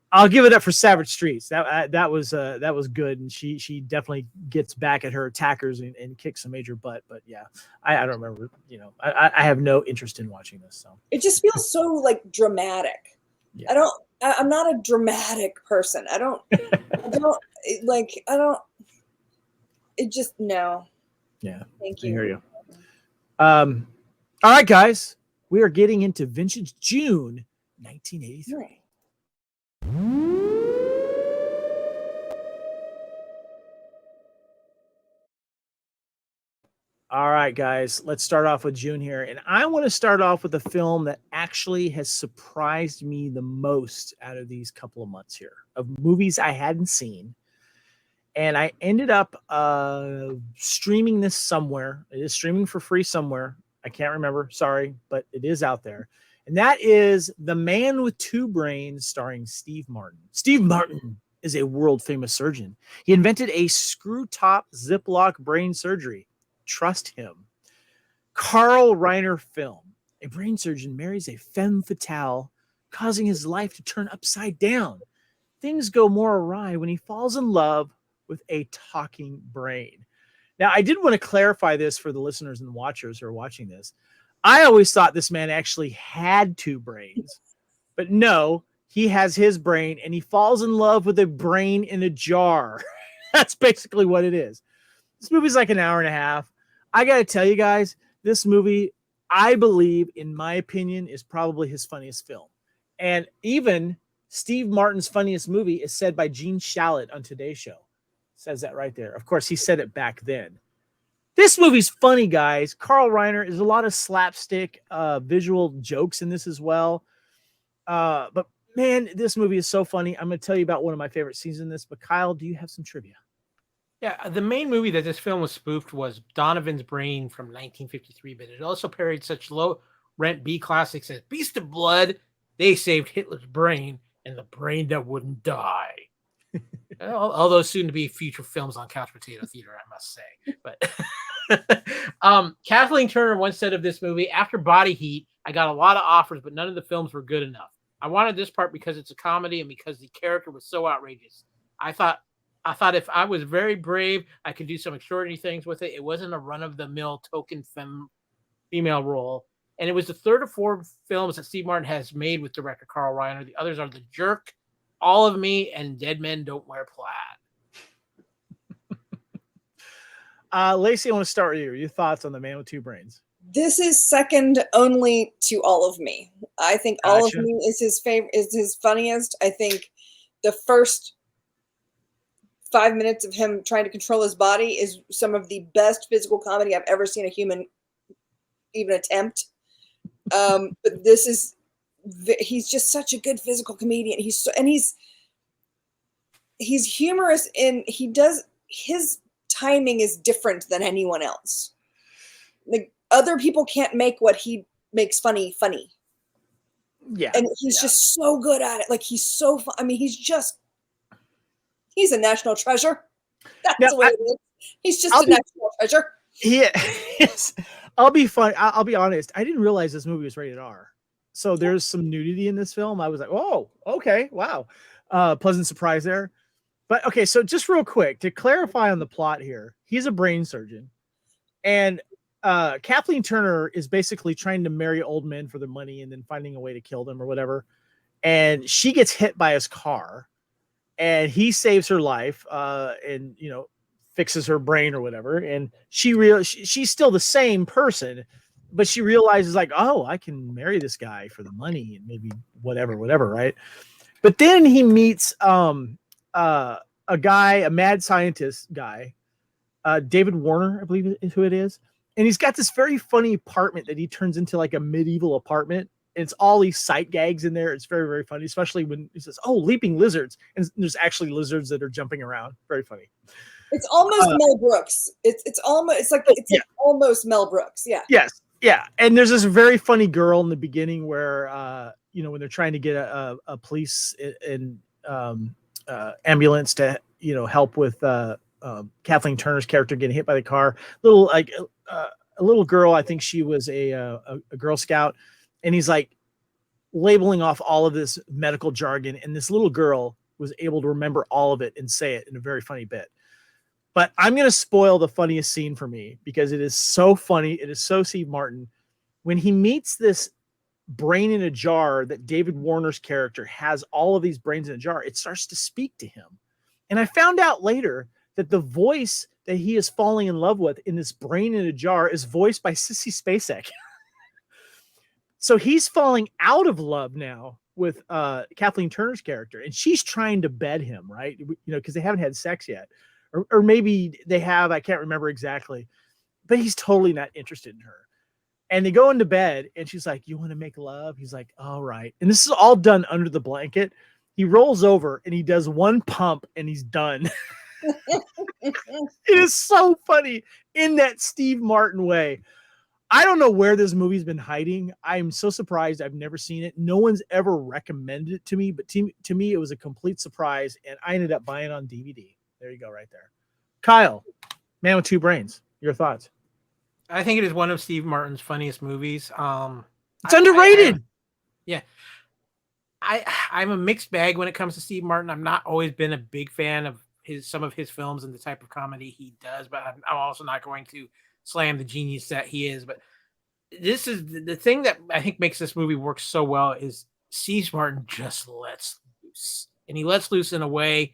I'll give it up for Savage Streets. That was good, and she definitely gets back at her attackers and kicks some major butt. But yeah, I don't remember. I have no interest in watching this. So it just feels so like dramatic. Yeah. I'm not a dramatic person. I don't. It just no. Yeah. Thank you. I hear you. All right, guys, we are getting into vintage June 1983. Right. All right, guys, let's start off with June here. And I want to start off with a film that actually has surprised me the most out of these couple of months here, of movies I hadn't seen. And I ended up streaming this somewhere. It is streaming for free somewhere. I can't remember. Sorry, but it is out there. And that is The Man with Two Brains, starring Steve Martin. Steve Martin is a world-famous surgeon. He invented a screw-top Ziploc brain surgery. Trust him. Carl Reiner film. A brain surgeon marries a femme fatale, causing his life to turn upside down. Things go more awry when he falls in love with a talking brain. Now, I did want to clarify this for the listeners and watchers who are watching this. I always thought this man actually had two brains, but no, he has his brain and he falls in love with a brain in a jar. That's basically what it is. This movie's like an hour and a half. I got to tell you guys, this movie I believe, in my opinion, is probably his funniest film. And even Steve Martin's funniest movie is said by Gene Shalit on Today's Show. Says that right there. Of course, he said it back then. This movie's funny, guys. Carl Reiner, there's a lot of slapstick visual jokes in this as well. But man, this movie is so funny. I'm going to tell you about one of my favorite scenes in this. But Kyle, do you have some trivia? Yeah, the main movie that this film was spoofed was Donovan's Brain from 1953, but it also parodied such low-rent B classics as Beast of Blood, They Saved Hitler's Brain, and The Brain That Wouldn't Die. All those soon-to-be future films on Couch Potato Theater, I must say. But Kathleen Turner once said of this movie, after Body Heat, I got a lot of offers, but none of the films were good enough. I wanted this part because it's a comedy and because the character was so outrageous. I thought if I was very brave, I could do some extraordinary things with it. It wasn't a run-of-the-mill token female role. And it was the third or fourth films that Steve Martin has made with director Carl Reiner. The others are The Jerk, All of Me, and Dead Men Don't Wear Plaid. Lacey, I want to start with you. Your thoughts on The Man with Two Brains? This is second only to All of Me. I think All of Me is his favorite, is his funniest. I think the first 5 minutes of him trying to control his body is some of the best physical comedy I've ever seen a human even attempt. But this is, he's just such a good physical comedian. He's humorous in, his timing is different than anyone else. Like, other people can't make what he makes funny. Yeah. And he's just so good at it. Like, he's so fun. I mean, he's a national treasure. That's what it is. He's just a national treasure. Yes. I'll be honest. I didn't realize this movie was rated R. So there's some nudity in this film. I was like, oh, okay. Wow. Pleasant surprise there. But okay, so just real quick to clarify on the plot here, he's a brain surgeon. And Kathleen Turner is basically trying to marry old men for their money and then finding a way to kill them or whatever. And she gets hit by his car. And he saves her life, and fixes her brain or whatever. And she's still the same person, but she realizes like, oh, I can marry this guy for the money and maybe whatever, right? But then he meets a guy, a mad scientist guy, David Warner, I believe is who it is, and he's got this very funny apartment that he turns into like a medieval apartment. It's all these sight gags in there. It's very, very funny, especially when he says, oh, leaping lizards. And there's actually lizards that are jumping around. Very funny. It's almost Mel Brooks. It's almost almost Mel Brooks. Yeah. Yes. Yeah. And there's this very funny girl in the beginning where, when they're trying to get a police and ambulance to, help with Kathleen Turner's character getting hit by the car. A little girl, I think she was a Girl Scout. And he's like labeling off all of this medical jargon. And this little girl was able to remember all of it and say it in a very funny bit. But I'm going to spoil the funniest scene for me because it is so funny. It is so Steve Martin. When he meets this brain in a jar that David Warner's character has all of these brains in a jar, it starts to speak to him. And I found out later that the voice that he is falling in love with in this brain in a jar is voiced by Sissy Spacek. So he's falling out of love now with Kathleen Turner's character, and she's trying to bed him, right? Because they haven't had sex yet. Or maybe they have, I can't remember exactly. But he's totally not interested in her. And they go into bed, and she's like, you want to make love? He's like, all right. And this is all done under the blanket. He rolls over, and he does one pump, and he's done. It is so funny in that Steve Martin way. I don't know where this movie's been hiding. I'm so surprised I've never seen it. No one's ever recommended it to me, but to me, it was a complete surprise, and I ended up buying it on DVD. There you go, right there. Kyle, Man with Two Brains, your thoughts? I think it is one of Steve Martin's funniest movies. It's underrated. I'm a mixed bag when it comes to Steve Martin. I've not always been a big fan of some of his films and the type of comedy he does, but I'm also not going to slam the genius that he is. But this is the thing that I think makes this movie work so well is Steve Martin just lets loose, and he lets loose in a way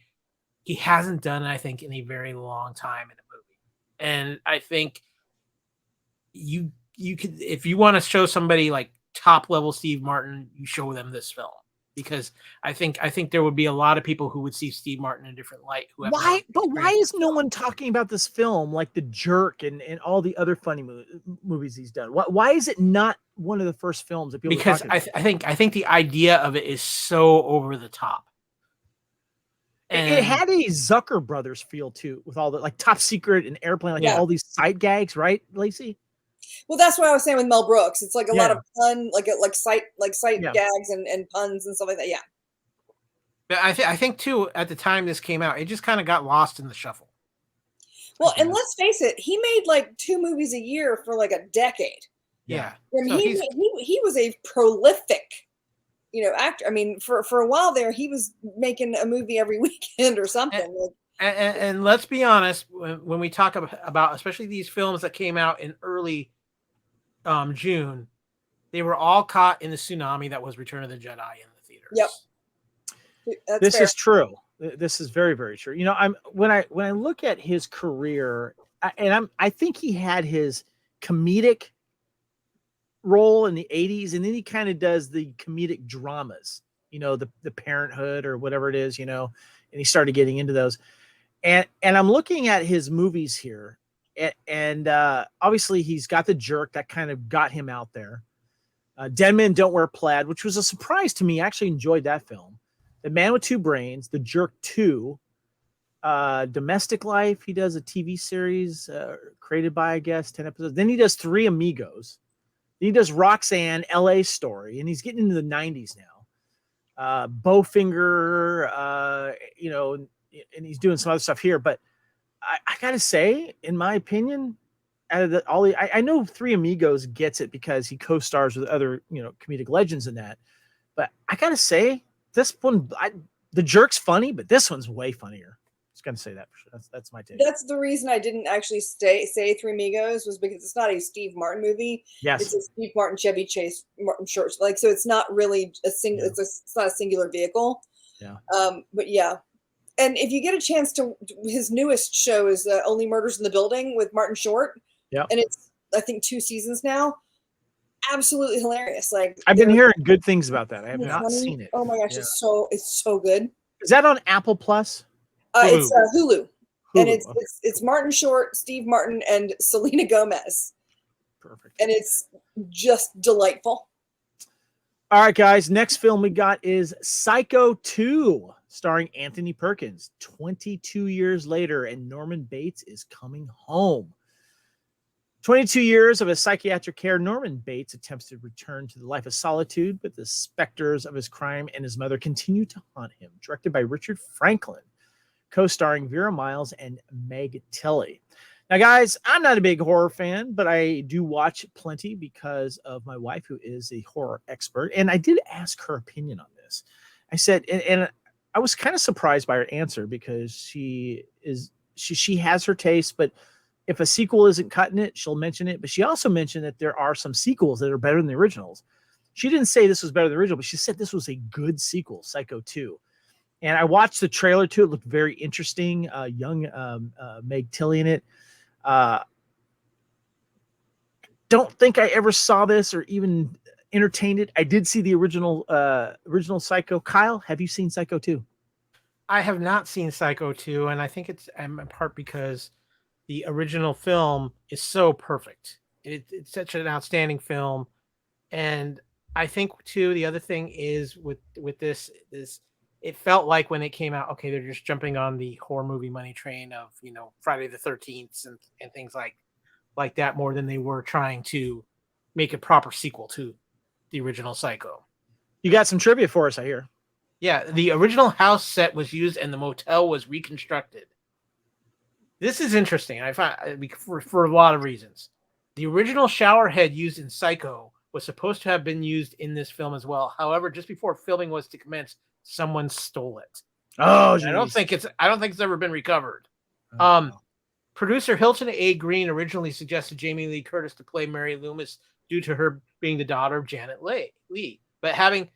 he hasn't done, I think, in a very long time in a movie. And I think you could, if you want to show somebody like top level Steve Martin, you show them this film, because I think there would be a lot of people who would see Steve Martin in a different light. Why is no one talking about this film like The Jerk and all the other funny movies he's done? Why is it not one of the first films that people? Because I think the idea of it is so over the top. And it had a Zucker Brothers feel too, with all the like Top Secret and Airplane, like all these sight gags, right, Lacey? Well, that's what I was saying with Mel Brooks. It's like a lot of pun, like sight gags and puns and stuff like that. Yeah. But I think too, at the time this came out, it just kind of got lost in the shuffle. Well, and let's face it, he made like 2 movies a year for like a decade. Yeah. I mean, he was a prolific, actor. I mean, for a while there, he was making a movie every weekend or something. And let's be honest, when we talk about especially these films that came out in early June, they were all caught in the tsunami that was Return of the Jedi in the theaters. Yep. This is true. This is very, very true. When I look at his career, I think he had his comedic role in the 80s, and then he kind of does the comedic dramas, the Parenthood or whatever it is, and he started getting into those. And I'm looking at his movies here, and obviously he's got The Jerk that kind of got him out there. Dead Men Don't Wear Plaid, which was a surprise to me. I actually enjoyed that film. The Man with Two Brains, The Jerk 2, Domestic Life. He does a TV series created by, I guess, 10 episodes. Then he does Three Amigos. Then he does Roxanne, LA Story, and he's getting into the 90s now. Bowfinger, and he's doing some other stuff here. But I got to say, in my opinion, out of I know Three Amigos gets it because he co-stars with other, comedic legends in that. But I got to say, this one, The Jerk's funny, but this one's way funnier. Just gonna say that for sure. That's my take. That's the reason I didn't actually say Three Amigos, was because it's not a Steve Martin movie. Yes, it's a Steve Martin, Chevy Chase, Martin Short. Like, so it's not really a single. Yeah. It's not a singular vehicle. Yeah. But yeah, and if you get a chance to, his newest show is Only Murders in the Building with Martin Short. Yeah. And it's, I think, 2 seasons now. Absolutely hilarious. Like, I've been hearing good things about that. I have not seen it. Oh my gosh, it's so good. Is that on Apple Plus? It's Hulu. And it's Martin Short, Steve Martin, and Selena Gomez. Perfect. And it's just delightful. All right, guys. Next film we got is Psycho 2, starring Anthony Perkins. 22 years later, and Norman Bates is coming home. 22 years of his psychiatric care, Norman Bates attempts to return to the life of solitude, but the specters of his crime and his mother continue to haunt him. Directed by Richard Franklin, co-starring Vera Miles and Meg Tilly. Now, guys, I'm not a big horror fan, but I do watch plenty because of my wife, who is a horror expert. And I did ask her opinion on this. I said, and I was kind of surprised by her answer, because she has her taste, but if a sequel isn't cutting it, she'll mention it. But she also mentioned that there are some sequels that are better than the originals. She didn't say this was better than the original, but she said this was a good sequel, Psycho 2. And I watched the trailer too. It looked very interesting. Young Meg Tilly in it. Don't think I ever saw this or even entertained it. I did see the original Psycho. Kyle, have you seen Psycho 2? I have not seen Psycho 2, and I think it's in part because the original film is so perfect. It's such an outstanding film. And I think too, the other thing is with this is it felt like when it came out, okay, they're just jumping on the horror movie money train of, Friday the 13th and things like that, more than they were trying to make a proper sequel to the original Psycho. You got some trivia for us, I hear. Yeah, the original house set was used and the motel was reconstructed. This is interesting. I find for a lot of reasons. The original shower head used in Psycho was supposed to have been used in this film as well. However, just before filming was to commence, someone stole it. Oh, I don't think it's ever been recovered. Oh. Producer Hilton A. Green originally suggested Jamie Lee Curtis to play Mary Loomis due to her being the daughter of Janet Leigh. But having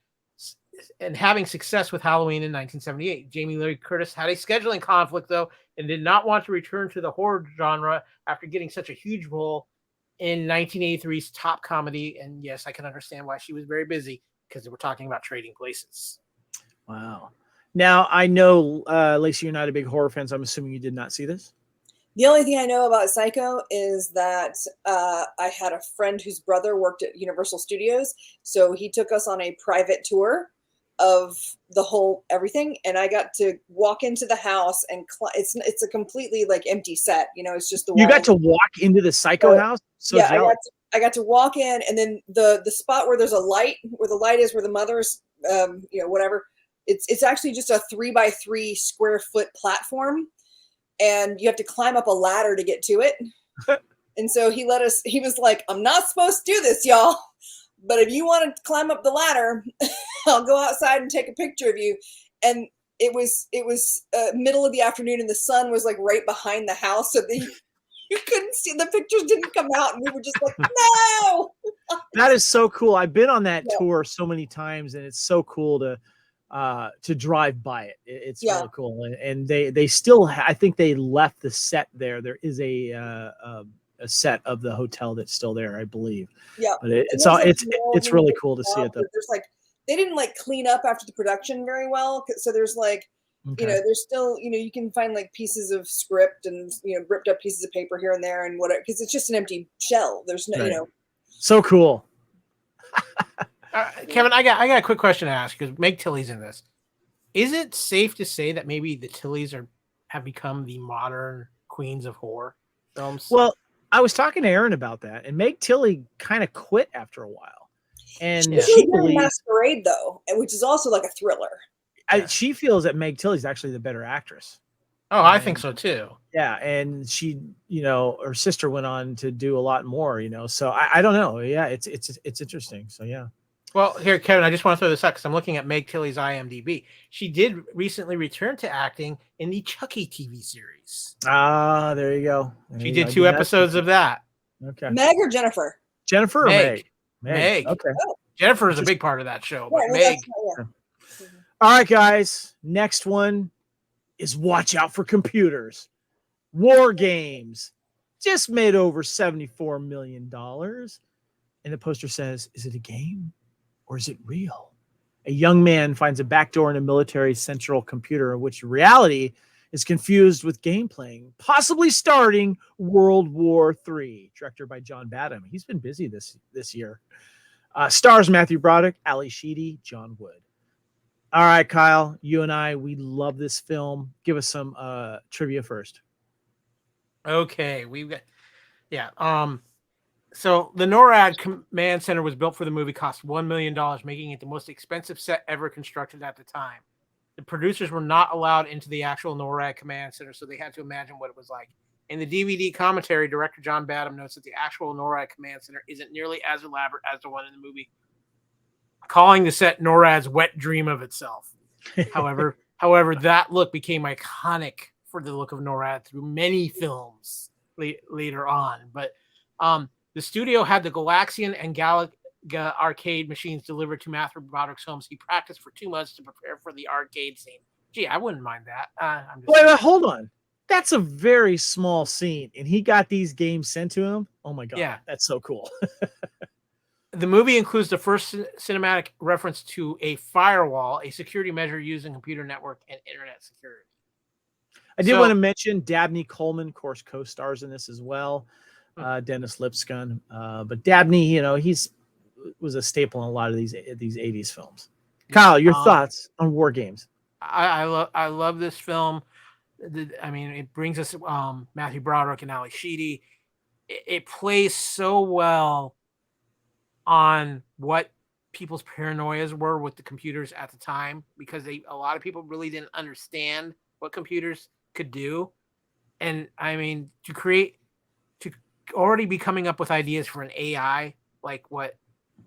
success with Halloween in 1978. Jamie Lee Curtis had a scheduling conflict, though, and did not want to return to the horror genre after getting such a huge role in 1983's top comedy. And yes, I can understand why she was very busy because we're talking about Trading Places. Wow. Now, I know, Lacey, you're not a big horror fan, so I'm assuming you did not see this. The only thing I know about Psycho is that I had a friend whose brother worked at Universal Studios, so he took us on a private tour of the whole everything, and I got to walk into the house, and it's a completely like empty set. It's just the You got walls. to walk into the Psycho house? So yeah, jealous. I got to walk in, and then the spot where there's a light, where the light is, where the mother's, whatever. It's actually just a 3x3 square foot platform, and you have to climb up a ladder to get to it. And so he was like, I'm not supposed to do this, y'all, but if you want to climb up the ladder, I'll go outside and take a picture of you. And it was middle of the afternoon, and the sun was like right behind the house, so you couldn't see, the pictures didn't come out, and we were just like, no. That is so cool. I've been on that tour so many times, and it's so cool to drive by it. It's really cool. And they still I think they left the set there. There is a set of the hotel that's still there, I believe. Yeah. But it's really cool to see it though. There's they didn't clean up after the production very well, so there's there's still, you can find pieces of script and ripped up pieces of paper here and there and whatever, because it's just an empty shell. There's no So cool. Kevin, I got a quick question to ask, because Meg Tilly's in this. Is it safe to say that maybe the Tillys have become the modern queens of horror films? Well, I was talking to Aaron about that, and Meg Tilly kind of quit after a while. And she believes Masquerade, though, which is also like a thriller. She feels that Meg Tilly's actually the better actress. Oh, I think so too. Yeah, and she, her sister went on to do a lot more, So I don't know. Yeah, it's interesting. So yeah. Well, here, Kevin, I just want to throw this out because I'm looking at Meg Tilly's IMDb. She did recently return to acting in the Chucky TV series. Ah, there you go. She did 2 episodes of that. Okay. Meg or Jennifer? Jennifer or Meg? Meg. Okay. Oh. Jennifer is a big part of that show, but Meg. All right, guys. Next one is watch out for computers. WarGames just made over $74 million. And the poster says, is it a game or is it real? A young man finds a backdoor in a military central computer in which reality is confused with game playing, possibly starting World War III. Directed by John Badham. He's been busy this year. Stars Matthew Broderick, Ali Sheedy, John Wood. All right, Kyle, you and I, we love this film. Give us some trivia first. Okay, we've got, so the NORAD Command Center was built for the movie, cost $1 million, making it the most expensive set ever constructed at the time. The producers were not allowed into the actual NORAD Command Center, so they had to imagine what it was like. In the DVD commentary, director John Badham notes that the actual NORAD Command Center isn't nearly as elaborate as the one in the movie, calling the set NORAD's wet dream of itself. However, that look became iconic for the look of NORAD through many films later on. But the studio had the Galaxian and Galaga arcade machines delivered to Matthew Broderick's home. So he practiced for 2 months to prepare for the arcade scene. Gee, I wouldn't mind that. Wait, hold on. That's a very small scene, and he got these games sent to him. Oh my god, yeah, that's so cool. The movie includes the first cinematic reference to a firewall, a security measure used in computer network and internet security. I did want to mention Dabney Coleman, of course, co-stars in this as well. Dennis Lipscomb, but Dabney, he's was a staple in a lot of these 80s films. Kyle, your thoughts on WarGames? I love this film. I mean, it brings us Matthew Broderick and Ali Sheedy. It plays so well on what people's paranoias were with the computers at the time, because a lot of people really didn't understand what computers could do. And I mean, to already be coming up with ideas for an AI like what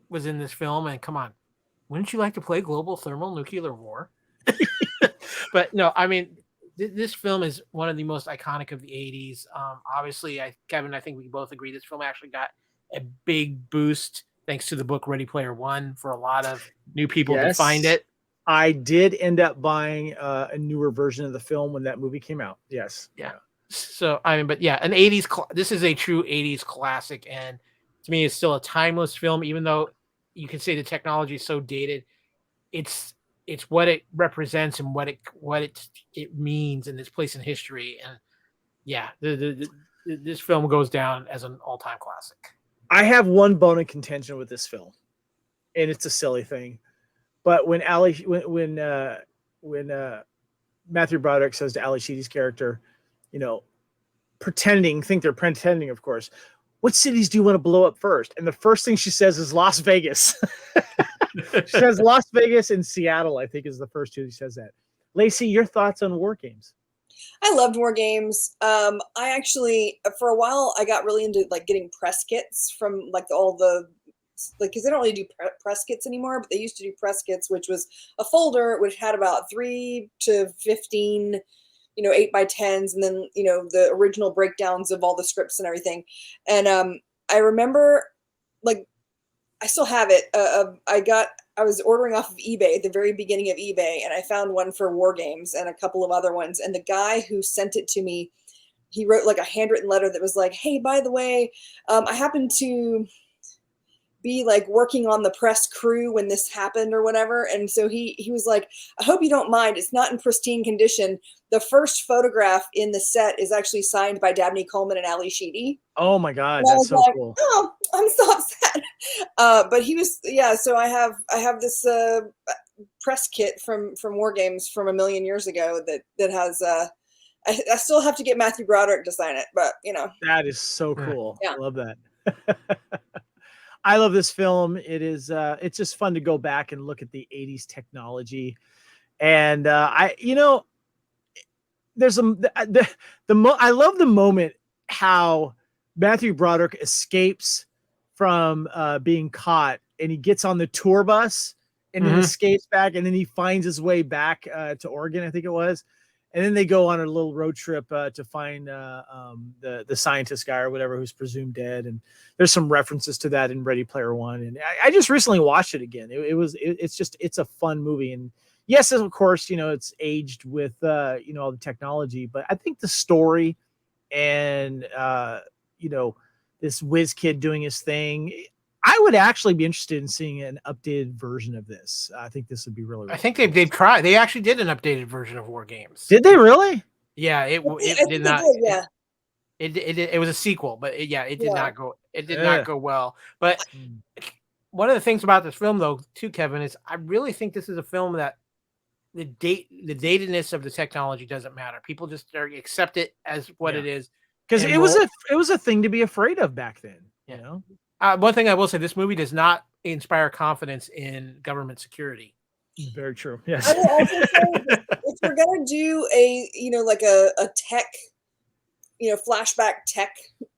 was in this film, and come on, wouldn't you like to play global thermal nuclear war? But no, I mean, this film is one of the most iconic of the 80s. Obviously, Kevin, I think we both agree this film actually got a big boost thanks to the book Ready Player One for a lot of new people to find it. I did end up buying a newer version of the film when that movie came out. Yes. Yeah. So I mean, but yeah, an 80s. This is a true 80s classic, and to me, it's still a timeless film. Even though you can say the technology is so dated, it's what it represents and what it means in its place in history. And yeah, this film goes down as an all time classic. I have one bone of contention with this film, and it's a silly thing, but when Matthew Broderick says to Ali Sheedy's character, you know, think they're pretending, of course. What cities do you want to blow up first? And the first thing she says is Las Vegas. She says Las Vegas and Seattle, I think, is the first two she says that. Lacey, your thoughts on WarGames? I loved WarGames. I actually, for a while, I got really into like getting press kits from like all the, like, because they don't really do press kits anymore, but they used to do press kits, which was a folder which had about 3 to 15, 8x10s, and then the original breakdowns of all the scripts and everything. And I remember, like, I still have it. I was ordering off of eBay at the very beginning of eBay, and I found one for WarGames and a couple of other ones. And the guy who sent it to me, he wrote like a handwritten letter that was like, "Hey, by the way, I happened to be like working on the press crew when this happened or whatever." And so he was like, "I hope you don't mind. It's not in pristine condition. The first photograph in the set is actually signed by Dabney Coleman and Ali Sheedy." Oh my God, And I that's was so like, cool. "Oh, I'm so upset." But he was, yeah. So I have this press kit from WarGames from a million years ago that has. I still have to get Matthew Broderick to sign it, but That is so cool. Yeah. I love that. I love this film. It is it's just fun to go back and look at the 80s technology. And there's I love the moment how Matthew Broderick escapes from being caught, and he gets on the tour bus and then escapes back, and then he finds his way back to Oregon, I think it was. And then they go on a little road trip to find the scientist guy or whatever who's presumed dead. And there's some references to that in Ready Player One. And I just recently watched it again. It's a fun movie. And yes, of course, it's aged with all the technology, but I think the story and this whiz kid doing his thing, I would actually be interested in seeing an updated version of this. I think this would be really, really I think cool. they've tried. They actually did an updated version of WarGames. Did they really? Yeah, it did not. Yeah. It was a sequel, but it did not go. It did not go well. But one of the things about this film, though, too, Kevin, is I really think this is a film that the datedness of the technology doesn't matter. People just accept it as what it is. Because it was a thing to be afraid of back then. One thing I will say, this movie does not inspire confidence in government security. Very true. Yes. I will also say, if you're gonna do a tech, flashback tech,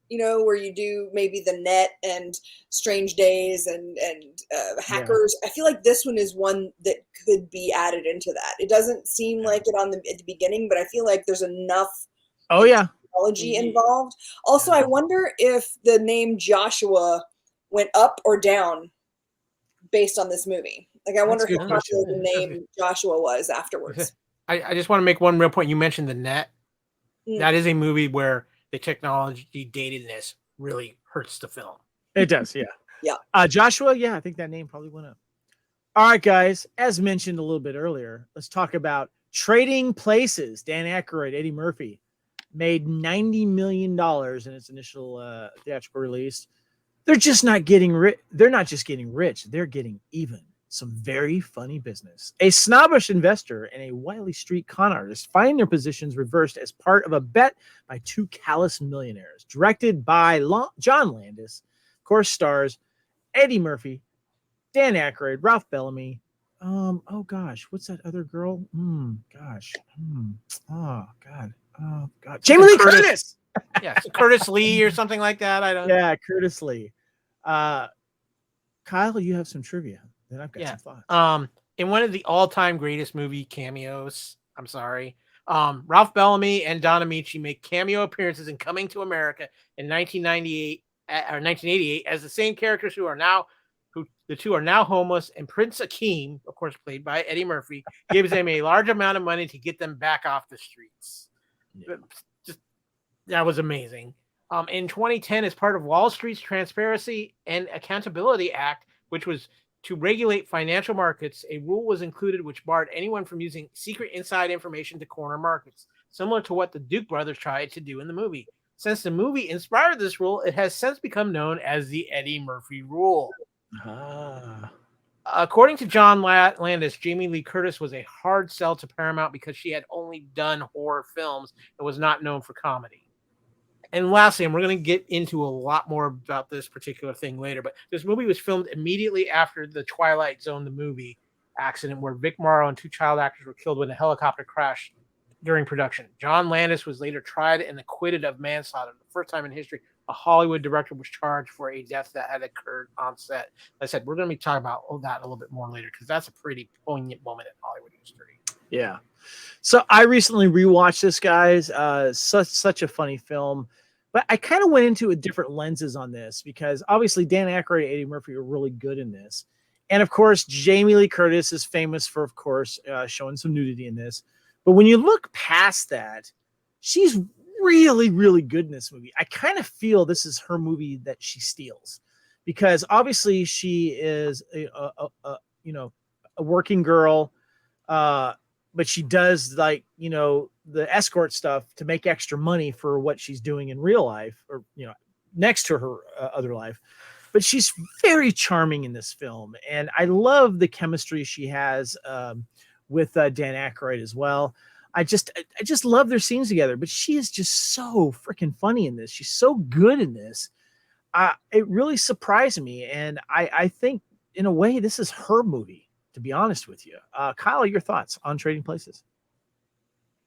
where you do maybe the net and Strange Days and hackers, I feel like this one is one that could be added into that. It doesn't seem like it at the beginning, but I feel like there's enough. Oh yeah. Technology involved. Also, I wonder if the name Joshua went up or down based on this movie. Like, I wonder how popular the name Joshua was afterwards. I just want to make one real point. You mentioned the net. That is a movie where the technology datedness really hurts the film. It does, yeah. Yeah. Joshua, I think that name probably went up. All right, guys. As mentioned a little bit earlier, let's talk about Trading Places. Dan Aykroyd, Eddie Murphy made $90 million in its initial theatrical release. They're just not getting rich. They're not just getting rich. They're getting even. Some very funny business. A snobbish investor and a wily street con artist find their positions reversed as part of a bet by two callous millionaires. Directed by John Landis. Of course, stars Eddie Murphy, Dan Aykroyd, Ralph Bellamy. Oh gosh, what's that other girl? Oh God. Jamie Lee Curtis. Yes, Curtis Lee or something like that. I don't. Yeah, Curtis Lee. Kyle, you have some trivia. Then I've got some thoughts. In one of the all-time greatest movie cameos, Ralph Bellamy and Don Amici make cameo appearances in Coming to America in 1998 or 1988 as the same characters who the two are now homeless, and Prince Akeem, of course played by Eddie Murphy, gives them a large amount of money to get them back off the streets. That was amazing. In 2010, as part of Wall Street's Transparency and Accountability Act, which was to regulate financial markets, a rule was included which barred anyone from using secret inside information to corner markets, similar to what the Duke brothers tried to do in the movie. Since the movie inspired this rule, it has since become known as the Eddie Murphy Rule. Ah. According to John Landis, Jamie Lee Curtis was a hard sell to Paramount because she had only done horror films and was not known for comedy. And lastly, and we're going to get into a lot more about this particular thing later, but this movie was filmed immediately after the Twilight Zone, the movie accident, where Vic Morrow and two child actors were killed when a helicopter crashed during production. John Landis was later tried and acquitted of manslaughter. The first time in history, a Hollywood director was charged for a death that had occurred on set. Like I said, we're going to be talking about all that a little bit more later because that's a pretty poignant moment in Hollywood history. Yeah. So I recently rewatched this, guys. Such a funny film. But I kind of went into a different lenses on this because obviously Dan Aykroyd and Eddie Murphy are really good in this. And of course, Jamie Lee Curtis is famous for, of course, showing some nudity in this. But when you look past that, she's really, really good in this movie. I kind of feel this is her movie that she steals because obviously she is a working girl, but she does the escort stuff to make extra money for what she's doing in real life or, next to her other life. But she's very charming in this film. And I love the chemistry she has with Dan Aykroyd as well. I just love their scenes together, but she is just so freaking funny in this. She's so good in this. It really surprised me. And I think in a way, this is her movie, to be honest with you. Kyle, your thoughts on Trading Places?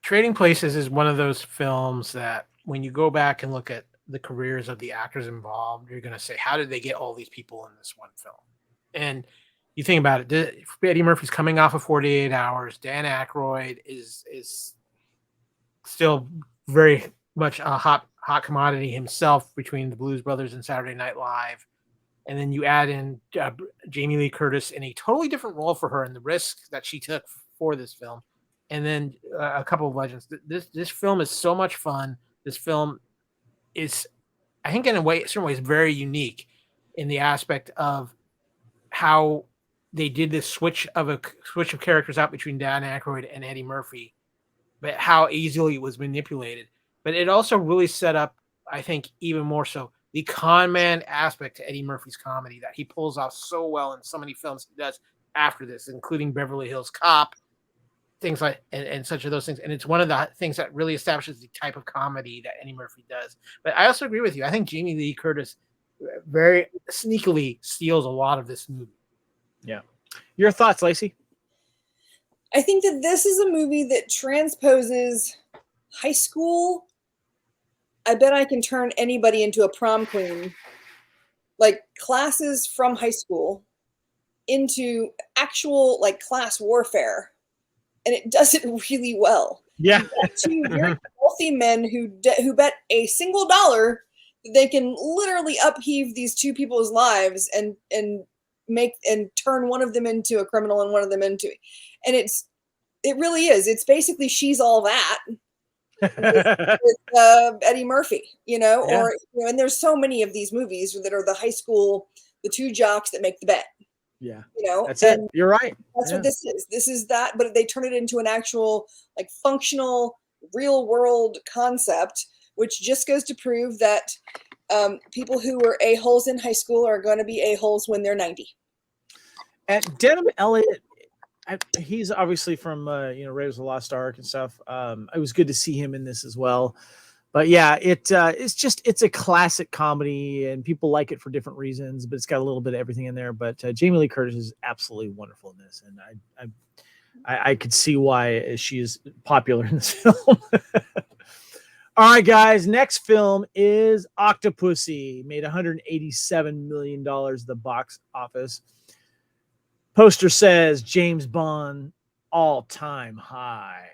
Trading Places is one of those films that when you go back and look at the careers of the actors involved, you're going to say, how did they get all these people in this one film? And you think about it, Eddie Murphy's coming off of 48 Hours. Dan Aykroyd is still very much a hot commodity himself between the Blues Brothers and Saturday Night Live. And then you add in Jamie Lee Curtis in a totally different role for her and the risk that she took for this film. And then a couple of legends. This film is so much fun. This film is, I think, in certain ways, very unique in the aspect of how they did this switch of characters out between Dan Aykroyd and Eddie Murphy, but how easily it was manipulated. But it also really set up, I think, even more so, the con man aspect to Eddie Murphy's comedy that he pulls off so well in so many films he does after this, including Beverly Hills Cop, things like and such of those things. And it's one of the things that really establishes the type of comedy that Eddie Murphy does. But I also agree with you. I think Jamie Lee Curtis very sneakily steals a lot of this movie. Yeah. Your thoughts, Lacey? I think that this is a movie that transposes high school. I bet I can turn anybody into a prom queen. Like classes from high school into actual like class warfare. And it does it really well. Yeah. Two very wealthy men who bet a single dollar that they can literally upheave these two people's lives and turn one of them into a criminal and one of them into, and it really is. It's basically She's All That with Eddie Murphy, Yeah. and there's so many of these movies that are the high school, the two jocks that make the bet. Yeah. That's it. You're right. That's what this is. This is that, but they turn it into an actual, like, functional, real world concept, which just goes to prove that people who were a-holes in high school are going to be a-holes when they're 90. And Denham Elliott, he's obviously from Raiders of the Lost Ark and stuff. It was good to see him in this as well. But yeah, it's a classic comedy, and people like it for different reasons. But it's got a little bit of everything in there. But Jamie Lee Curtis is absolutely wonderful in this, and I could see why she is popular in this film. All right, guys. Next film is Octopussy. Made $187 million at the box office. Poster says James Bond all-time high.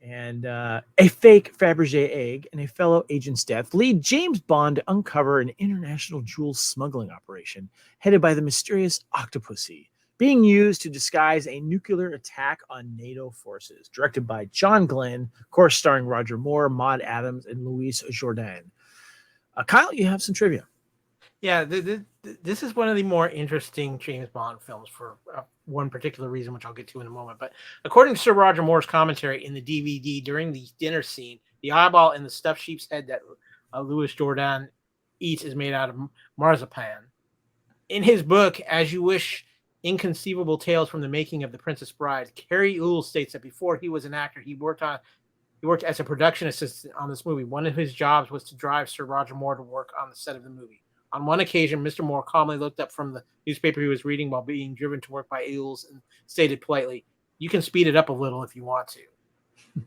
And a fake Fabergé egg and a fellow agent's death lead James Bond to uncover an international jewel smuggling operation headed by the mysterious Octopussy, being used to disguise a nuclear attack on NATO forces. Directed by John Glenn, of course, starring Roger Moore, Maud Adams, and Louise Jourdan. Kyle, you have some trivia. Yeah, this is one of the more interesting James Bond films for one particular reason, which I'll get to in a moment. But according to Sir Roger Moore's commentary in the DVD during the dinner scene, the eyeball in the stuffed sheep's head that Louis Jourdan eats is made out of marzipan. In his book, As You Wish, Inconceivable Tales from the Making of the Princess Bride, Cary Elwes states that before he was an actor, he worked as a production assistant on this movie. One of his jobs was to drive Sir Roger Moore to work on the set of the movie. On one occasion, Mr. Moore calmly looked up from the newspaper he was reading while being driven to work by Elwes and stated politely, "You can speed it up a little if you want to."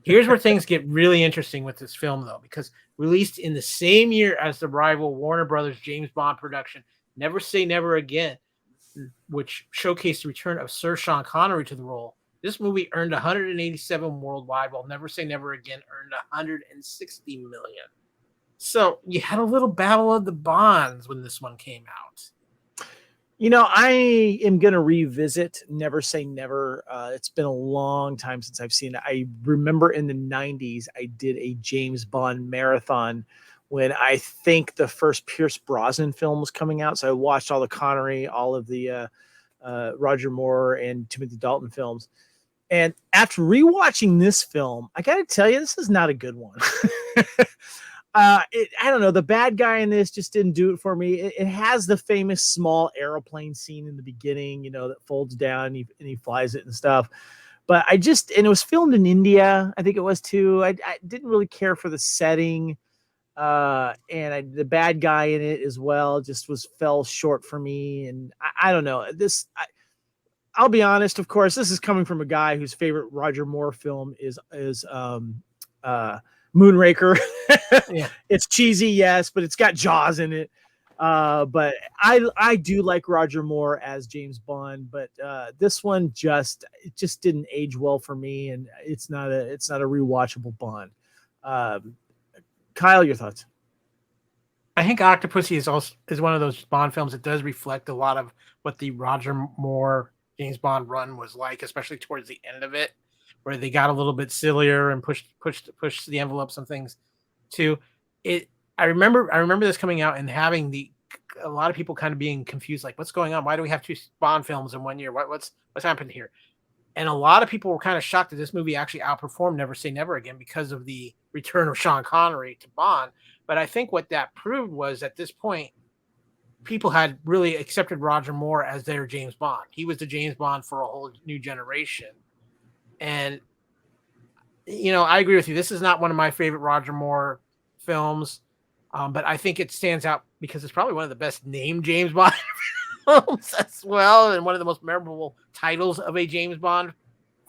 Here's where things get really interesting with this film, though, because released in the same year as the rival Warner Brothers James Bond production, Never Say Never Again, which showcased the return of Sir Sean Connery to the role, this movie earned 187 worldwide, while Never Say Never Again earned 160 million. So you had a little battle of the Bonds when this one came out. You know, I am going to revisit Never Say Never. It's been a long time since I've seen it. I remember in the 90s, I did a James Bond marathon when I think the first Pierce Brosnan film was coming out. So I watched all the Connery, all of the Roger Moore and Timothy Dalton films. And after rewatching this film, I got to tell you, this is not a good one. I don't know. The bad guy in this just didn't do it for me. It has the famous small airplane scene in the beginning, you know, that folds down and he flies it and stuff. But and it was filmed in India, I think it was too. I didn't really care for the setting. The bad guy in it as well just fell short for me. And I don't know. I'll be honest, of course, this is coming from a guy whose favorite Roger Moore film is Moonraker. Yeah. It's cheesy, yes, but it's got Jaws in it. But I do like Roger Moore as James Bond, but this one just didn't age well for me, and it's not a rewatchable Bond. Kyle, your thoughts? I think Octopussy is one of those Bond films that does reflect a lot of what the Roger Moore James Bond run was like, especially towards the end of it, where they got a little bit sillier and pushed the envelope some things too. I remember this coming out and having a lot of people kind of being confused, like, what's going on? Why do we have two Bond films in 1 year? What's happened here? And a lot of people were kind of shocked that this movie actually outperformed Never Say Never Again because of the return of Sean Connery to Bond. But I think what that proved was, at this point, people had really accepted Roger Moore as their James Bond. He was the James Bond for a whole new generation. And, you know, I agree with you. This is not one of my favorite Roger Moore films, but I think it stands out because it's probably one of the best named James Bond films as well, and one of the most memorable titles of a James Bond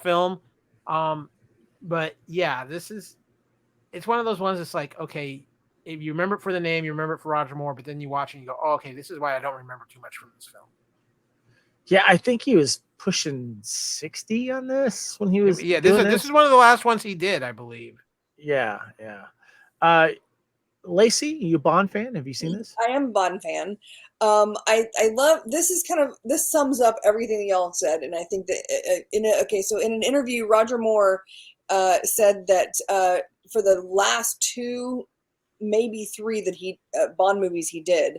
film. But yeah, it's one of those ones that's like, okay, if you remember it for the name, you remember it for Roger Moore, but then you watch and you go, oh, okay, this is why I don't remember too much from this film. Yeah, I think he was pushing 60 on this when he was. Yeah, this is one of the last ones he did, I believe. Yeah. Lacey, you a Bond fan? Have you seen this? I am a Bond fan. I love this sums up everything that y'all said, and I think that in an interview, Roger Moore said that for the last 2, maybe 3 that Bond movies he did,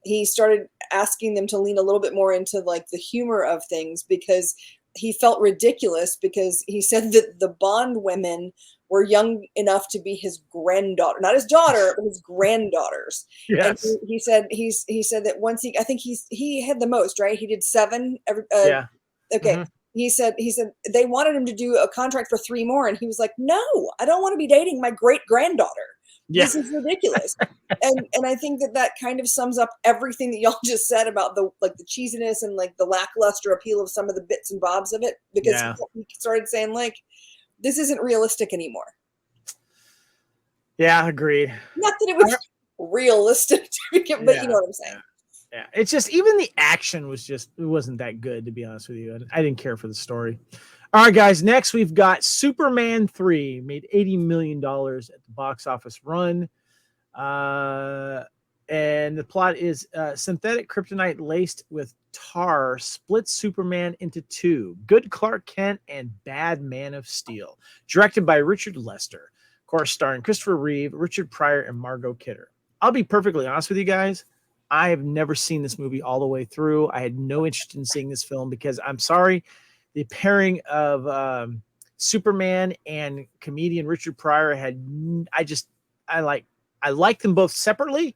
he started asking them to lean a little bit more into like the humor of things, because he felt ridiculous, because he said that the Bond women were young enough to be his granddaughter, not his daughter, but his granddaughters. Yes. And he said that once he had the most, right? He did 7. Yeah. Okay. Mm-hmm. He said they wanted him to do a contract for 3 more, and he was like, "No, I don't want to be dating my great granddaughter. Yeah. This is ridiculous." and I think that kind of sums up everything that y'all just said about the cheesiness and like the lackluster appeal of some of the bits and bobs of it, because he started saying like, this isn't realistic anymore. Yeah, agreed. Not that it was realistic to begin, but you know what I'm saying. Yeah, it's just, even the action it wasn't that good, to be honest with you. I didn't care for the story. All right, guys, next we've got Superman 3, made $80 million at the box office run. And the plot is synthetic kryptonite laced with tar splits Superman into two, Good Clark Kent and Bad Man of Steel. Directed by Richard Lester. Of course, starring Christopher Reeve, Richard Pryor, and Margot Kidder. I'll be perfectly honest with you guys. I have never seen this movie all the way through. I had no interest in seeing this film because I'm sorry, the pairing of Superman and comedian Richard Pryor I like them both separately,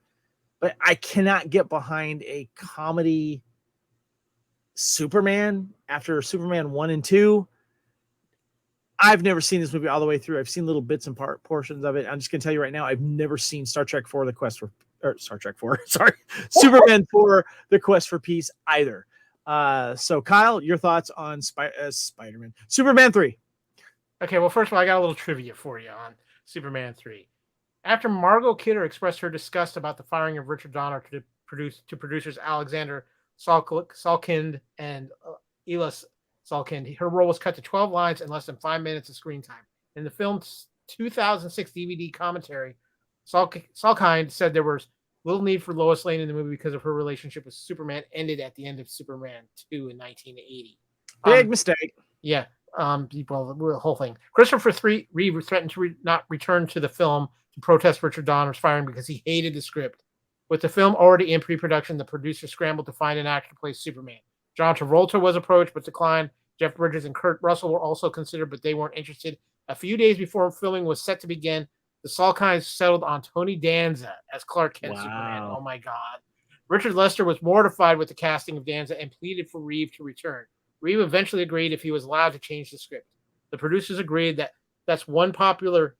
but I cannot get behind a comedy Superman after Superman 1 and 2. I've never seen this movie all the way through. I've seen little bits and portions of it. I'm just going to tell you right now, I've never seen Star Trek 4, The Quest for, or Star Trek 4, sorry, Superman 4, The Quest for Peace either. So Kyle, your thoughts on Spider-Man, Superman 3. Okay, well, first of all, I got a little trivia for you on Superman 3. After Margot Kidder expressed her disgust about the firing of Richard Donner to producers Alexander Salkind and Elis Salkind, her role was cut to 12 lines and less than 5 minutes of screen time. In the film's 2006 DVD commentary, Salkind said there was little need for Lois Lane in the movie because of her relationship with Superman ended at the end of Superman 2 in 1980. Big mistake. Yeah. Well, the whole thing. Christopher Reeve threatened to not return to the film to protest Richard Donner's firing because he hated the script. With the film already in pre-production, the producer scrambled to find an actor to play Superman. John Travolta was approached but declined. Jeff Bridges and Kurt Russell were also considered, but they weren't interested. A few days before filming was set to begin, the Salkinds settled on Tony Danza as Clark Kent Superman. Oh my God. Richard Lester was mortified with the casting of Danza and pleaded for Reeve to return. Reeve eventually agreed if he was allowed to change the script. The producers agreed that that's one popular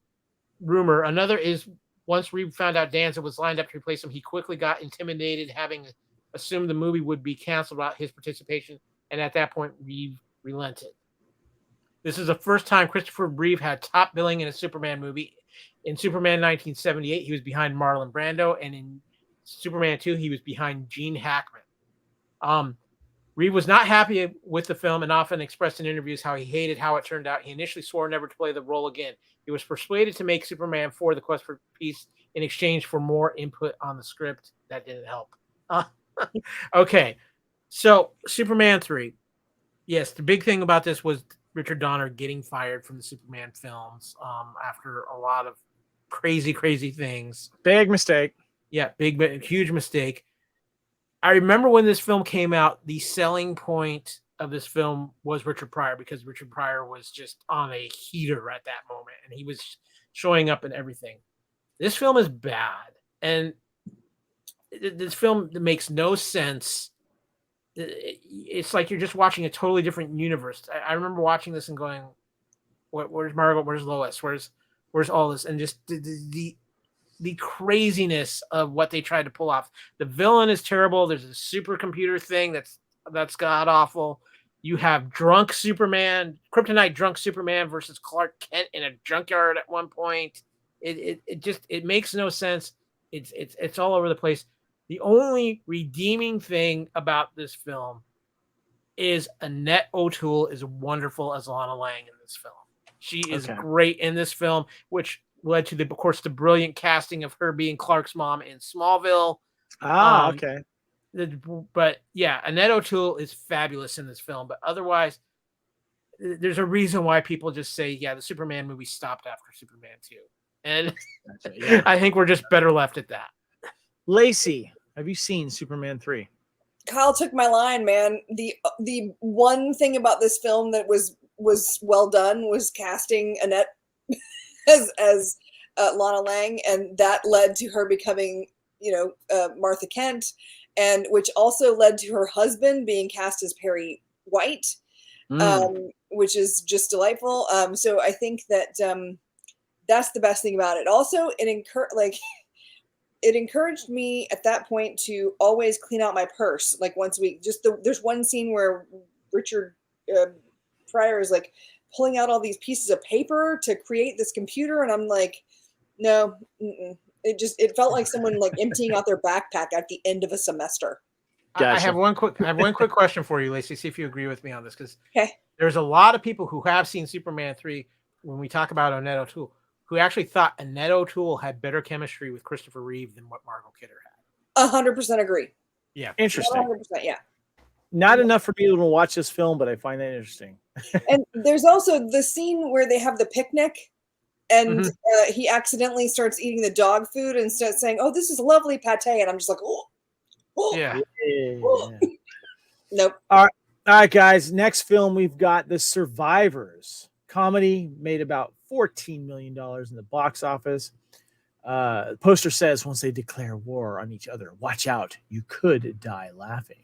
rumor. Another is once Reeve found out Danza was lined up to replace him, he quickly got intimidated, having assumed the movie would be canceled without his participation, and at that point, Reeve relented. This is the first time Christopher Reeve had top billing in a Superman movie. In Superman 1978, he was behind Marlon Brando, and in Superman 2, he was behind Gene Hackman. Reeve was not happy with the film and often expressed in interviews how he hated how it turned out. He initially swore never to play the role again. He was persuaded to make Superman 4, The Quest for Peace, in exchange for more input on the script. That didn't help. Okay, so Superman 3. Yes, the big thing about this was Richard Donner getting fired from the Superman films after a lot of crazy things. Big mistake. Yeah, huge mistake. I remember when this film came out, the selling point of this film was Richard Pryor, because Richard Pryor was just on a heater at that moment, and he was showing up in everything. This film is bad, and this film makes no sense. It's like you're just watching a totally different universe. I remember watching this and going, "Where's Margot? Where's Lois? Where's all this?" And just the craziness of what they tried to pull off. The villain is terrible. There's a supercomputer thing that's god awful. You have drunk Superman, kryptonite drunk Superman versus Clark Kent in a junkyard at one point. It makes no sense. It's all over the place. The only redeeming thing about this film is Annette O'Toole is wonderful as Lana Lang in this film. She is great in this film, which led to, of course, the brilliant casting of her being Clark's mom in Smallville. Okay. But yeah, Annette O'Toole is fabulous in this film. But otherwise, there's a reason why people just say, yeah, the Superman movie stopped after Superman 2. And I think we're just better left at that. Lacey, have you seen Superman 3? Kyle took my line, man. The one thing about this film that was well done was casting Annette as Lana Lang, and that led to her becoming, Martha Kent, and which also led to her husband being cast as Perry White, which is just delightful. So I think that that's the best thing about it. Also, it encouraged me at that point to always clean out my purse like once a week. There's one scene where Richard Pryor is like pulling out all these pieces of paper to create this computer, and I'm like, no, it felt like someone like emptying out their backpack at the end of a semester. Gotcha. I have one quick question for you, Lacey. See if you agree with me on this, because Okay. there's a lot of people who have seen Superman 3 when we talk about Annette O'Toole, who actually thought Annette O'Toole had better chemistry with Christopher Reeve than what Margot Kidder had. 100% agree. Yeah. Interesting. 100%, yeah. Not enough for me to watch this film, but I find that interesting. And there's also the scene where they have the picnic, and he accidentally starts eating the dog food and starts saying, "Oh, this is lovely pate," and I'm just like, "Oh, Yeah. Nope." All right, guys. Next film we've got The Survivors. Comedy made about $14 million in the box office. The poster says, once they declare war on each other, watch out, you could die laughing.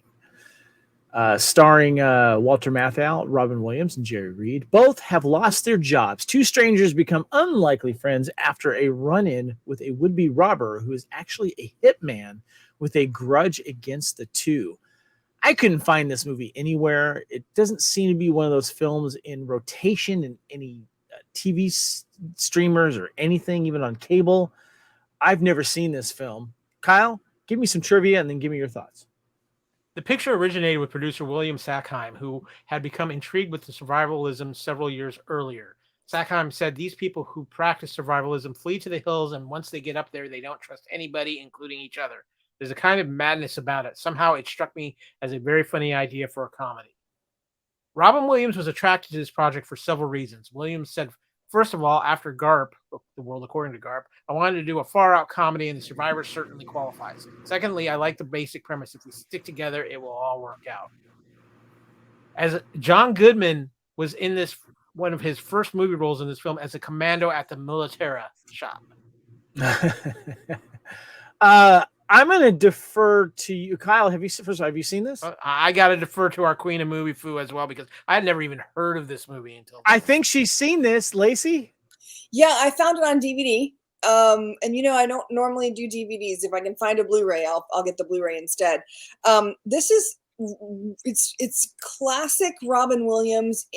Starring Walter Matthau, Robin Williams, and Jerry Reed. Both have lost their jobs. Two strangers become unlikely friends after a run-in with a would-be robber who is actually a hitman with a grudge against the two. I couldn't find this movie anywhere. It doesn't seem to be one of those films in rotation in any TV streamers or anything, even on cable. I've never seen this film. Kyle, give me some trivia and then give me your thoughts. The picture originated with producer William Sackheim, who had become intrigued with the survivalism several years earlier. Sackheim said these people who practice survivalism flee to the hills, and once they get up there, they don't trust anybody, including each other. There's a kind of madness about it. Somehow it struck me as a very funny idea for a comedy. Robin Williams was attracted to this project for several reasons. Williams said, first of all, after GARP, The World According to GARP, I wanted to do a far-out comedy, and The Survivor certainly qualifies. Secondly, I like the basic premise. If we stick together, it will all work out. As John Goodman was in this, one of his first movie roles in this film as a commando at the Militara shop. I'm going to defer to you, Kyle. Have you seen this? I got to defer to our queen of movie foo as well, because I had never even heard of this movie until. I think she's seen this, Lacey. Yeah, I found it on DVD. And I don't normally do DVDs. If I can find a Blu-ray, I'll get the Blu-ray instead. This is it's classic Robin Williams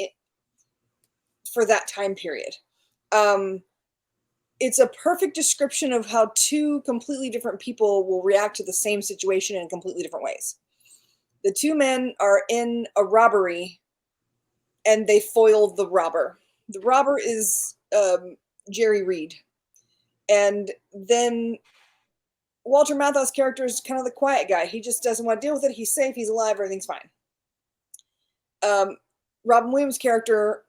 for that time period. It's a perfect description of how two completely different people will react to the same situation in completely different ways. The two men are in a robbery, and they foil the robber. The robber is Jerry Reed. And then Walter Matthau's character is kind of the quiet guy. He just doesn't want to deal with it. He's safe. He's alive. Everything's fine. Robin Williams' character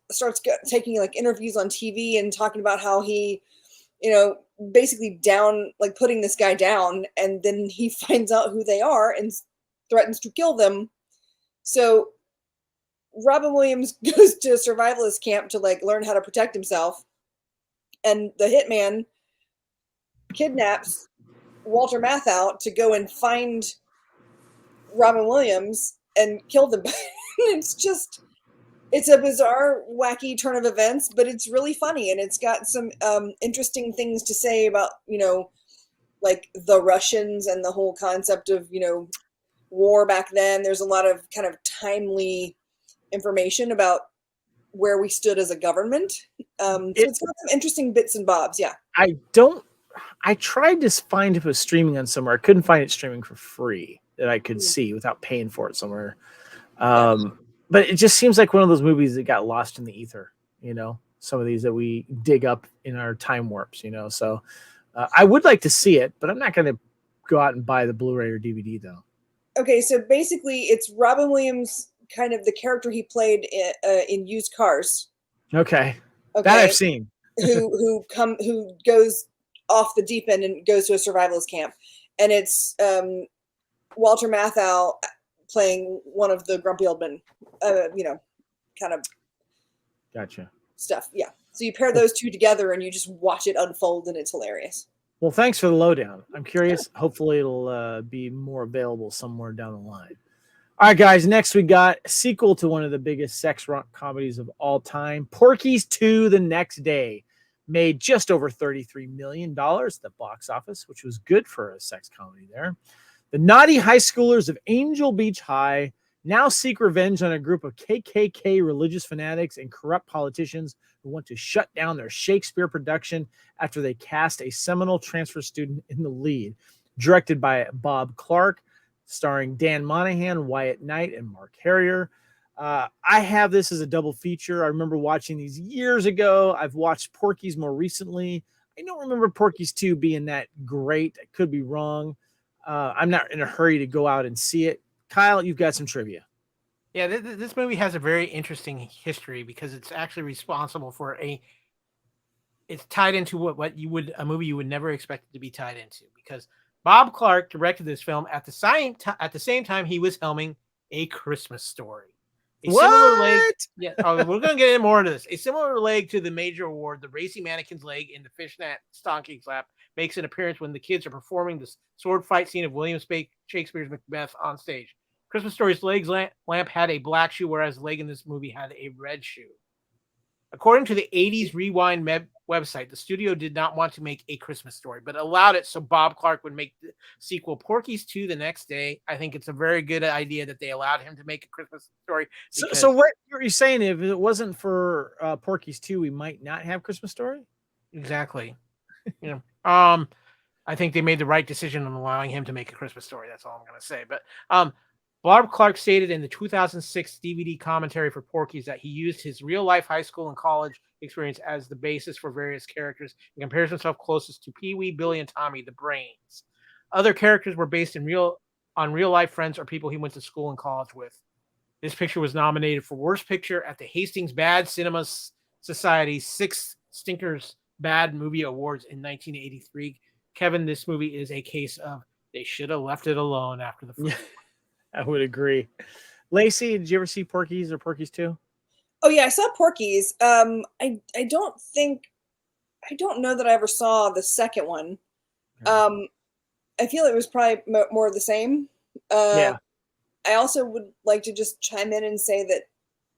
starts taking like interviews on TV and talking about how he, basically putting this guy down, and then he finds out who they are and threatens to kill them. So Robin Williams goes to a survivalist camp to learn how to protect himself, and the hitman kidnaps Walter Matthau to go and find Robin Williams and kill them. It's a bizarre, wacky turn of events, but it's really funny, and it's got some interesting things to say about, the Russians and the whole concept of, war back then. There's a lot of kind of timely information about where we stood as a government. So it's got some interesting bits and bobs, yeah. I tried to find if it was streaming on somewhere. I couldn't find it streaming for free that I could see without paying for it somewhere. But it just seems like one of those movies that got lost in the ether, some of these that we dig up in our time warps, So I would like to see it, but I'm not going to go out and buy the Blu-ray or DVD, though. Okay, so basically it's Robin Williams, kind of the character he played in Used Cars. Okay. That I've seen. who goes off the deep end and goes to a survivalist camp. And it's Walter Matthau playing one of the grumpy old men, kind of gotcha stuff. Yeah. So you pair those two together and you just watch it unfold, and it's hilarious. Well, thanks for the lowdown. I'm curious. Hopefully it'll be more available somewhere down the line. All right, guys. Next, we got a sequel to one of the biggest sex rock comedies of all time, Porky's 2: The Next Day. Made just over $33 million at the box office, which was good for a sex comedy there. The naughty high schoolers of Angel Beach High now seek revenge on a group of KKK religious fanatics and corrupt politicians who want to shut down their Shakespeare production after they cast a seminal transfer student in the lead. Directed by Bob Clark, starring Dan Monahan, Wyatt Knight, and Mark Harrier. I have this as a double feature. I remember watching these years ago. I've watched Porky's more recently. I don't remember Porky's 2 being that great. I could be wrong. I'm not in a hurry to go out and see it. Kyle, you've got some trivia. Yeah, this movie has a very interesting history because it's actually responsible for it's tied into what you would a movie you would never expect it to be tied into, because Bob Clark directed this film at the same time he was filming A Christmas Story. A similar leg, What? yeah. Oh, we're gonna get more into this. A similar leg to the major award, the racy mannequin's leg in the fishnet stocking slap, makes an appearance when the kids are performing the sword fight scene of William Shakespeare's Macbeth on stage. Christmas Story's lamp had a black shoe, whereas the leg in this movie had a red shoe. According to the 80s Rewind website, the studio did not want to make A Christmas Story, but allowed it so Bob Clark would make the sequel Porky's 2 the next day. I think it's a very good idea that they allowed him to make A Christmas Story. So what are you saying? If it wasn't for Porky's 2, we might not have Christmas Story? Exactly. I think they made the right decision in allowing him to make A Christmas Story. That's all I'm going to say. But Bob Clark stated in the 2006 DVD commentary for Porky's that he used his real-life high school and college experience as the basis for various characters and compares himself closest to Pee-wee, Billy, and Tommy, the Brains. Other characters were based on real-life friends or people he went to school and college with. This picture was nominated for Worst Picture at the Hastings Bad Cinema Society's 6th Stinkers Bad Movie Awards in 1983. Kevin, this movie is a case of they should have left it alone after the first. I would agree. Lacey, did you ever see Porky's or Porky's 2? Oh yeah, I saw Porky's. I don't know that I ever saw the second one. I feel it was probably more of the same. Yeah. I also would like to just chime in and say that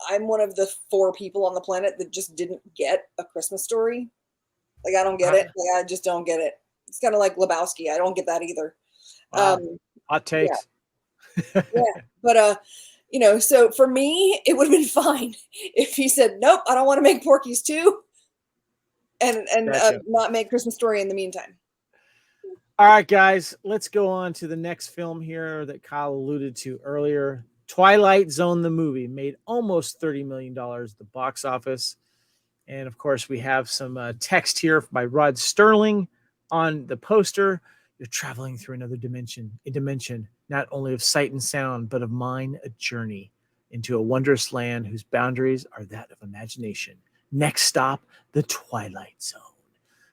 I'm one of the 4 people on the planet that just didn't get A Christmas Story. Like, I don't get it. Like, I just don't get it. It's kind of like Lebowski. I don't get that either. Wow. Hot takes. Yeah. Yeah, but so for me, it would have been fine if he said, "Nope, I don't want to make Porky's 2," and Gotcha. not make Christmas Story in the meantime. All right, guys, let's go on to the next film here that Kyle alluded to earlier. Twilight Zone, the movie, made almost $30 million at the box office. And of course, we have some text here by Rod Sterling on the poster. You're traveling through another dimension, a dimension not only of sight and sound, but of mind, a journey into a wondrous land whose boundaries are that of imagination. Next stop, the Twilight Zone.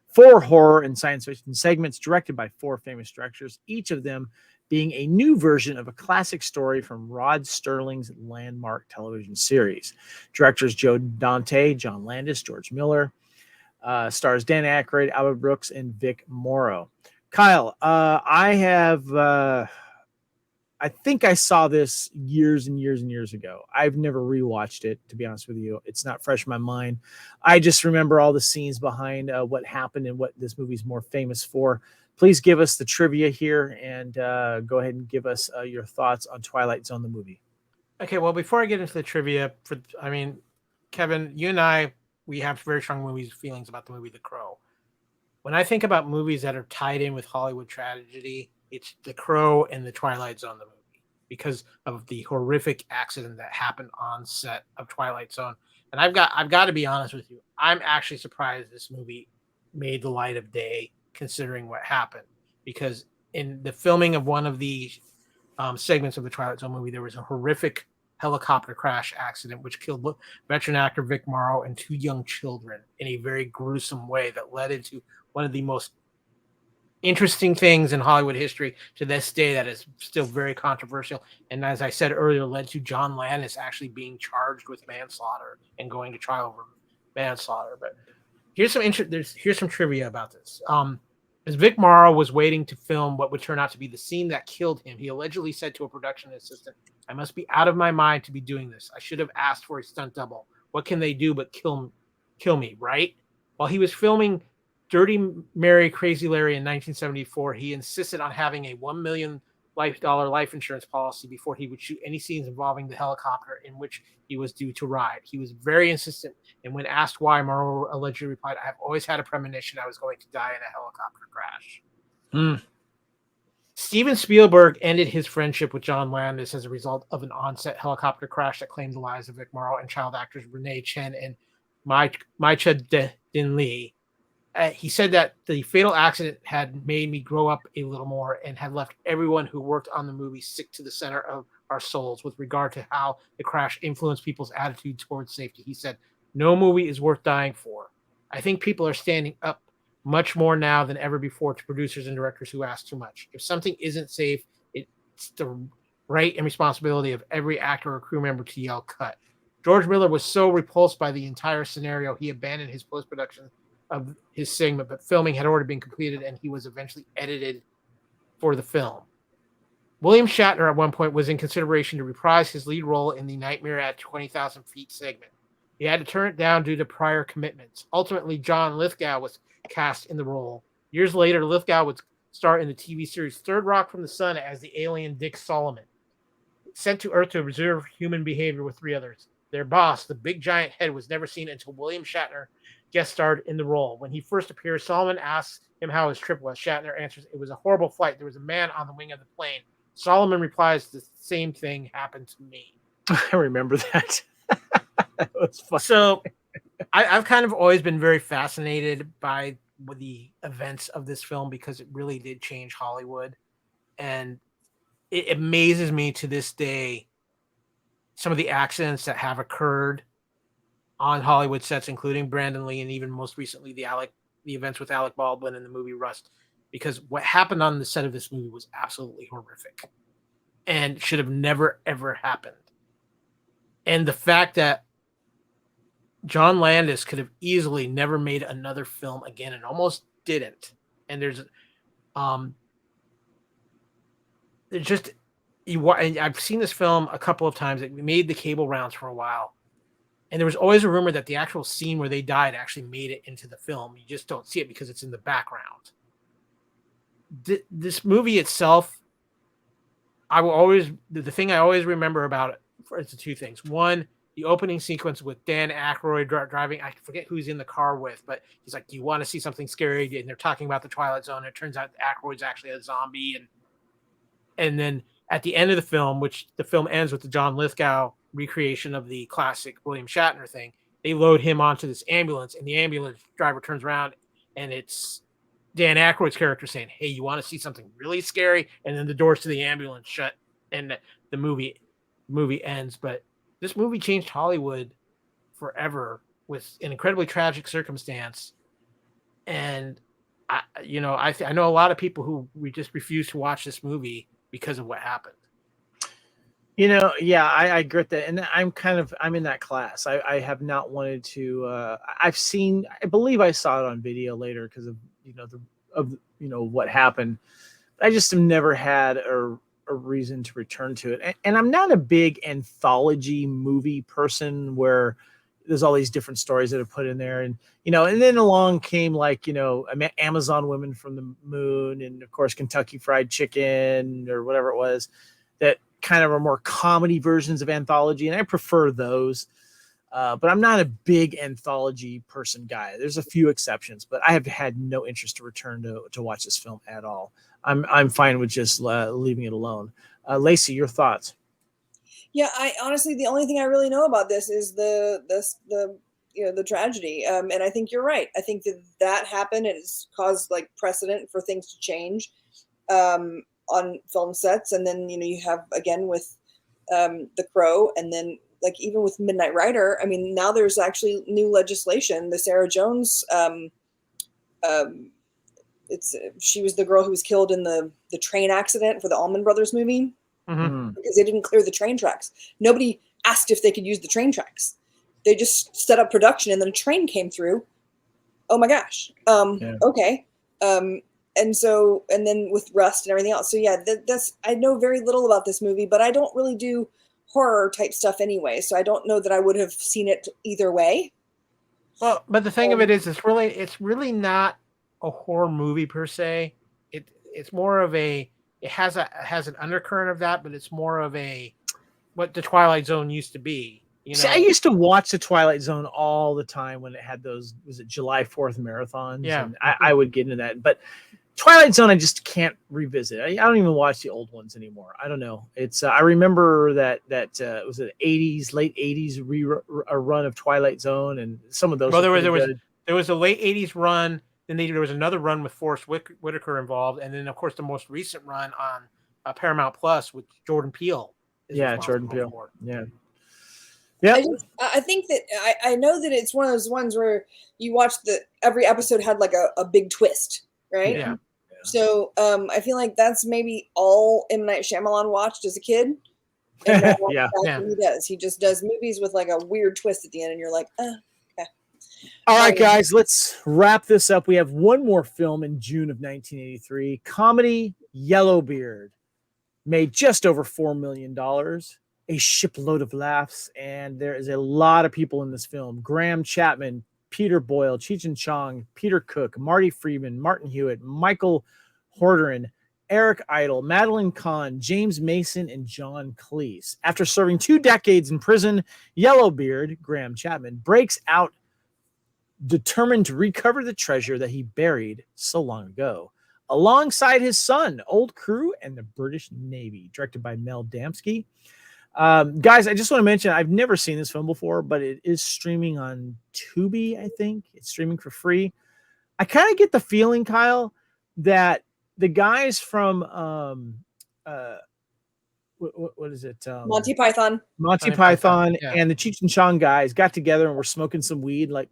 4 horror and science fiction segments directed by 4 famous directors, each of them being a new version of a classic story from Rod Sterling's landmark television series. Directors Joe Dante, John Landis, George Miller. Stars Dan Aykroyd, Albert Brooks, and Vic Morrow. Kyle, I think I saw this years and years and years ago. I've never rewatched it, to be honest with you. It's not fresh in my mind. I just remember all the scenes behind what happened and what this movie's more famous for. Please give us the trivia here and go ahead and give us your thoughts on Twilight Zone, the movie. Okay, well, before I get into the trivia, Kevin, you and I, we have very strong feelings about the movie The Crow. When I think about movies that are tied in with Hollywood tragedy, it's The Crow and the Twilight Zone, the movie, because of the horrific accident that happened on set of Twilight Zone. And I've got to be honest with you. I'm actually surprised this movie made the light of day, considering what happened. Because in the filming of one of the segments of the Twilight Zone movie, there was a horrific helicopter crash accident which killed veteran actor Vic Morrow and 2 young children in a very gruesome way that led into one of the most interesting things in Hollywood history to this day that is still very controversial. And as I said earlier, led to John Landis actually being charged with manslaughter and going to trial over manslaughter. But here's some trivia about this. As Vic Morrow was waiting to film what would turn out to be the scene that killed him, he allegedly said to a production assistant, "I must be out of my mind to be doing this. I should have asked for a stunt double. What can they do but kill me, right?" While he was filming Dirty Mary, Crazy Larry in 1974, he insisted on having a $1 million life insurance policy before he would shoot any scenes involving the helicopter in which he was due to ride. He was very insistent, and when asked why, Morrow allegedly replied, "I have always had a premonition I was going to die in a helicopter crash." Steven Spielberg ended his friendship with John Landis as a result of an on-set helicopter crash that claimed the lives of Vic Morrow and child actors Renee Chen and Mai Cha Din Lee. he said that the fatal accident had made me grow up a little more and had left everyone who worked on the movie sick to the center of our souls with regard to how the crash influenced people's attitude towards safety. He said, no movie is worth dying for. I think people are standing up much more now than ever before to producers and directors who ask too much. If something isn't safe, it's the right and responsibility of every actor or crew member to yell cut. George Miller was so repulsed by the entire scenario, he abandoned his post-production of his segment, but filming had already been completed and he was eventually edited for the film. William Shatner at one point was in consideration to reprise his lead role in the Nightmare at 20,000 Feet segment. He had to turn it down due to prior commitments. Ultimately, John Lithgow was cast in the role. Years later, Lithgow would star in the TV series Third Rock from the Sun as the alien Dick Solomon, sent to Earth to observe human behavior with 3 others. Their boss, the big giant head, was never seen until William Shatner guest starred in the role. When he first appears, Solomon asks him how his trip was. Shatner answers, "It was a horrible flight. There was a man on the wing of the plane." Solomon replies, "The same thing happened to me." I remember that. That was fun. So I've kind of always been very fascinated by the events of this film because it really did change Hollywood. And it amazes me to this day some of the accidents that have occurred on Hollywood sets, including Brandon Lee and even most recently the events with Alec Baldwin in the movie Rust, because what happened on the set of this movie was absolutely horrific and should have never, ever happened. And the fact that John Landis could have easily never made another film again and almost didn't. And there's just, I've seen this film a couple of times. It made the cable rounds for a while. And there was always a rumor that the actual scene where they died actually made it into the film. You just don't see it because it's in the background. This movie itself, the thing I always remember about it is the 2 things. One, the opening sequence with Dan Aykroyd driving, I forget who he's in the car with, but he's like, "Do you want to see something scary?" And they're talking about the Twilight Zone. And it turns out Aykroyd's actually a zombie. And then at the end of the film, which the film ends with the John Lithgow recreation of the classic William Shatner thing, they load him onto this ambulance, and the ambulance driver turns around, and it's Dan Aykroyd's character saying, "Hey, you want to see something really scary?" And then the doors to the ambulance shut, and the movie ends. But this movie changed Hollywood forever with an incredibly tragic circumstance. And I know a lot of people who just refuse to watch this movie because of what happened. Yeah, I get that. And I'm in that class. I have not wanted to, I believe I saw it on video later because of, what happened. I just have never had a reason to return to it. And I'm not a big anthology movie person where there's all these different stories that are put in there. And, and then along came Amazon Women from the Moon and of course, Kentucky Fried Chicken or whatever it was that kind of are more comedy versions of anthology. And I prefer those. But I'm not a big anthology person guy. There's a few exceptions, but I have had no interest to return to watch this film at all. I'm fine with just leaving it alone. Lacey, your thoughts? Yeah, I honestly, the only thing I really know about this is the tragedy. And I think you're right. I think that happened. It has caused precedent for things to change on film sets. And then, you have again with The Crow, and then even with Midnight Rider. I mean, now there's actually new legislation. The Sarah Jones, she was the girl who was killed in the train accident for the Allman Brothers movie. Mm-hmm. Because they didn't clear the train tracks. Nobody asked if they could use the train tracks. They just set up production, and then a train came through. Oh my gosh. Okay. And then with Rust and everything else. So yeah, I know very little about this movie, but I don't really do horror type stuff anyway. So I don't know that I would have seen it either way. Well, but the thing of it is, it's really not a horror movie per se. It's more of it has an undercurrent of that, but it's more of what the Twilight Zone used to be. See, I used to watch the Twilight Zone all the time when it had those, was it July 4th marathons? Yeah. And I would get into that. But Twilight Zone, I just can't revisit. I don't even watch the old ones anymore. I don't know. It's I remember that was it late 80s run of Twilight Zone, and some of those. Well, there was a late 80s run Then there was another run with Forrest Whitaker involved, and then of course the most recent run on Paramount Plus with Jordan Peele. Yeah, Jordan Peele. For. Yeah. Yeah. I think that I know that it's one of those ones where you watch every episode had like a big twist, right? Yeah. So I feel like that's maybe all M. Night Shyamalan watched as a kid. And that's what he does. He just does movies with like a weird twist at the end, and you're like, okay. All right, guys, let's wrap this up. We have one more film in June of 1983. Comedy Yellowbeard made just over $4 million. A shipload of laughs, and there is a lot of people in this film. Graham Chapman, Peter Boyle, Cheech and Chong, Peter Cook, Marty Friedman, Martin Hewitt, Michael Horderin, Eric Idle, Madeline Kahn, James Mason, and John Cleese. After serving 2 decades in prison, Yellowbeard, Graham Chapman, breaks out determined to recover the treasure that he buried so long ago, alongside his son, Old Crew, and the British Navy. Directed by Mel Damsky. Guys, I just want to mention, I've never seen this film before, but it is streaming on Tubi, I think. It's streaming for free. I kind of get the feeling, Kyle, that the guys from what is it? Monty Python. Monty Python and the Cheech and Chong guys got together and were smoking some weed. Like,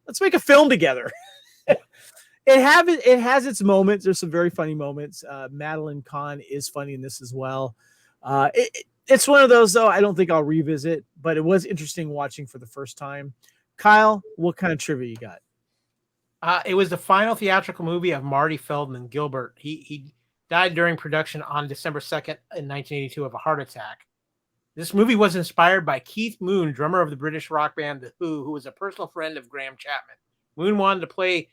let's make a film together. It has its moments. There's some very funny moments. Madeline Kahn is funny in this as well. It's one of those, though, I don't think I'll revisit, but it was interesting watching for the first time. Kyle, what kind of trivia you got? It was the final theatrical movie of Marty Feldman Gilbert. He died during production on December 2nd in 1982 of a heart attack. This movie was inspired by Keith Moon, drummer of the British rock band The who was a personal friend of Graham Chapman. Moon wanted to play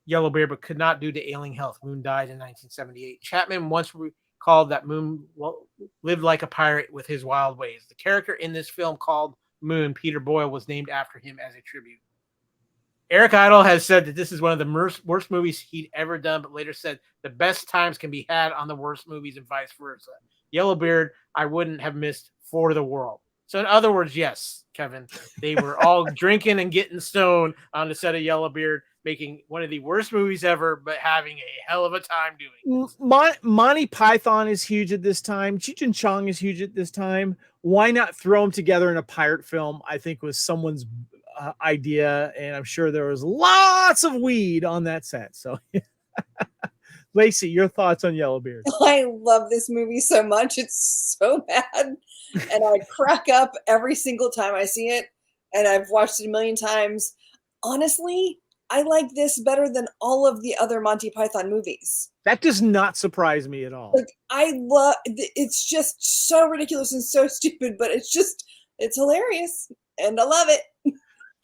Yellowbeard but could not due to ailing health. Moon died in 1978. Chapman once recalled that Moon lived like a pirate with his wild ways. The character in this film called Moon, Peter Boyle, was named after him as a tribute. Eric Idle has said that this is one of the worst movies he'd ever done, but later said the best times can be had on the worst movies and vice versa. Yellowbeard, I wouldn't have missed for the world. So in other words, yes, Kevin, they were all drinking and getting stoned on the set of Yellowbeard, making one of the worst movies ever, but having a hell of a time doing it. Monty Python is huge at this time. Cheech and Chong is huge at this time. Why not throw them together in a pirate film? I think was someone's idea, and I'm sure there was lots of weed on that set. So, Lacey, your thoughts on Yellowbeard? I love this movie so much. It's so bad, and I crack up every single time I see it, and I've watched it a million times. Honestly, I like this better than all of the other Monty Python movies. That does not surprise me at all. Like, I love it's just so ridiculous and so stupid, but it's hilarious, and I love it.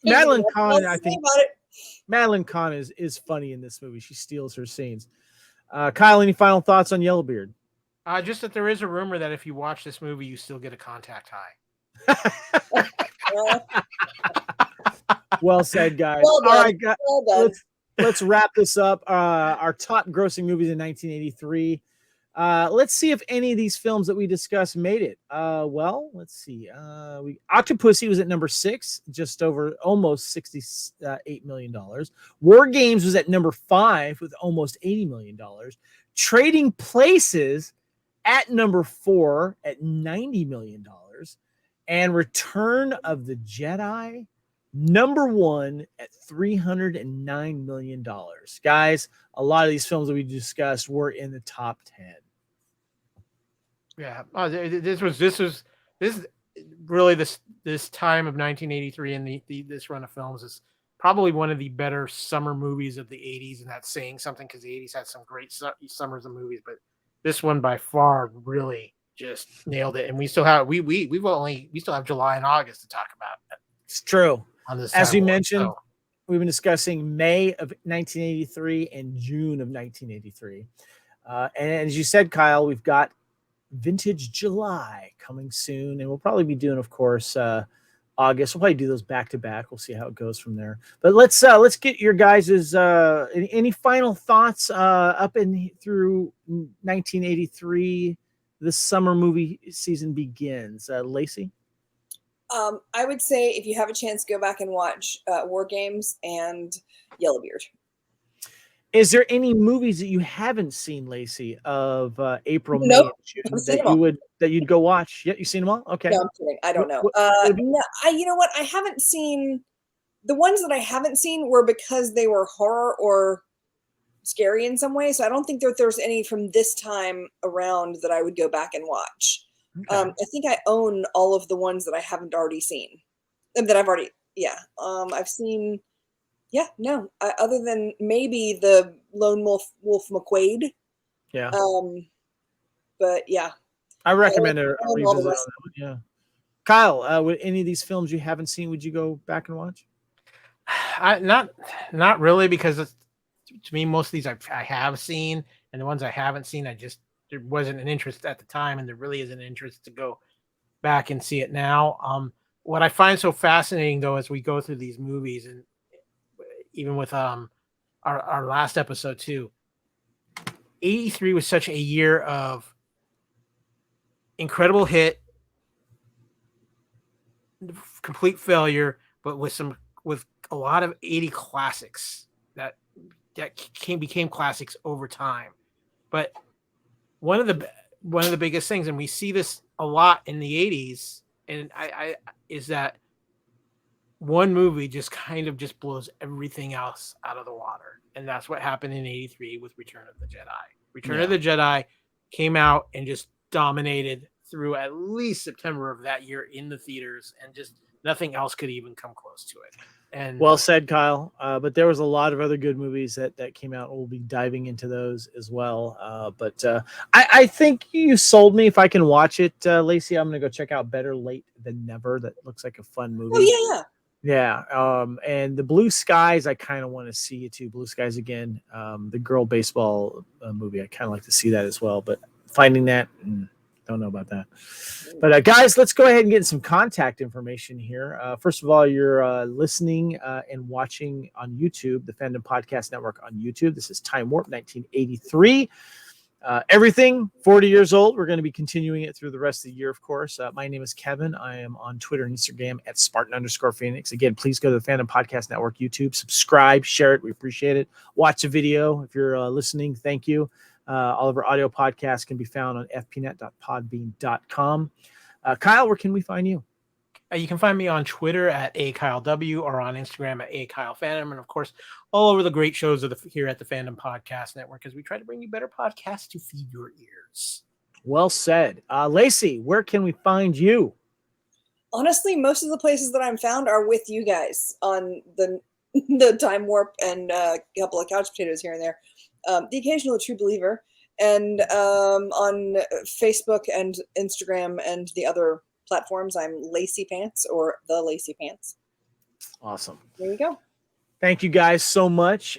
Madeline Kahn, I think Madeline Kahn is funny in this movie. She steals her scenes. Kyle, any final thoughts on Yellowbeard? Just that there is a rumor that if you watch this movie, you still get a contact high. Well said, guys. Well done. All right, guys, well done. let's wrap this up. Our top grossing movies in 1983. Let's see if any of these films that we discussed made it. Well, let's see. Octopussy was at number 6, just over almost $68 million. WarGames was at number 5 with almost $80 million. Trading Places at number 4 at $90 million. And Return of the Jedi, number 1 at $309 million. Guys, a lot of these films that we discussed were in the top 10. Yeah, this really this time of 1983 and this run of films is probably one of the better summer movies of the 80s, and that's saying something because the 80s had some great summers of movies, but this one by far really just nailed it. And we still have we still have July and August to talk about. It's true. On this, as we mentioned, we've been discussing May of 1983 and June of 1983, and as you said, Kyle, we've got Vintage July coming soon, and we'll probably be doing, of course, August. We'll probably do those back to back. We'll see how it goes from there. But let's get your guys's any final thoughts up and through 1983. The summer movie season begins. Lacey? I would say if you have a chance, go back and watch WarGames and Yellowbeard. Is there any movies that you haven't seen, Lacey, of April, May, Nope, and I've June seen them all. that you'd go watch? Yeah, you seen them all? Okay. No, I'm kidding. I don't know. Would it be- No, you know what? I haven't seen the ones that I haven't seen were because they were horror or scary in some way. So I don't think that there's any from this time around that I would go back and watch. Okay. I think I own all of the ones that I haven't already seen. That I've already, yeah. I've seen, yeah, no. Other than maybe the Lone Wolf McQuade. Yeah. But yeah. I recommend a own all the revisit on rest. that one. Yeah. Kyle, would any of these films you haven't seen, would you go back and watch? Not really, because to me, most of these I have seen, and the ones I haven't seen, there wasn't an interest at the time, and there really isn't an interest to go back and see it now. What I find so fascinating, though, as we go through these movies, and even with our last episode too, 83 was such a year of incredible hit, complete failure, but with a lot of 80 classics that became classics over time. But one of the biggest things, and we see this a lot in the 80s, and I is that one movie just kind of just blows everything else out of the water. And that's what happened in 83 with Return of the Jedi. Return of the Jedi came out and just dominated through at least September of that year in the theaters, and just nothing else could even come close to it. And well said, Kyle. But there was a lot of other good movies that came out. We'll be diving into those as well. But I think you sold me. If I can watch it, Lacey, I'm going to go check out Better Late Than Never. That looks like a fun movie. Oh, yeah. Yeah. And the Blue Skies, I kind of want to see it too. Blue Skies again. The girl baseball movie, I kind of like to see that as well. But finding that, don't know about that. But guys, let's go ahead and get some contact information here. First of all, you're listening and watching on YouTube, the Fandom Podcast Network on YouTube. This is Time Warp 1983. Everything 40 years old. We're going to be continuing it through the rest of the year, of course. My name is Kevin. I am on Twitter and Instagram at Spartan_Phoenix. Again, please go to the Fandom Podcast Network YouTube, subscribe, share it. We appreciate it. Watch the video. If you're listening, thank you. All of our audio podcasts can be found on fpnet.podbean.com. Kyle, where can we find you? You can find me on Twitter at AKyleW or on Instagram at AKyleFandom. And of course, all over the great shows here at the Fandom Podcast Network, as we try to bring you better podcasts to feed your ears. Well said. Lacey, where can we find you? Honestly, most of the places that I'm found are with you guys on the Time Warp and a couple of couch potatoes here and there. The occasional True Believer, and on Facebook and Instagram and the other platforms, I'm Lacey Pants or the Lacey Pants. Awesome. There you go. Thank you guys so much.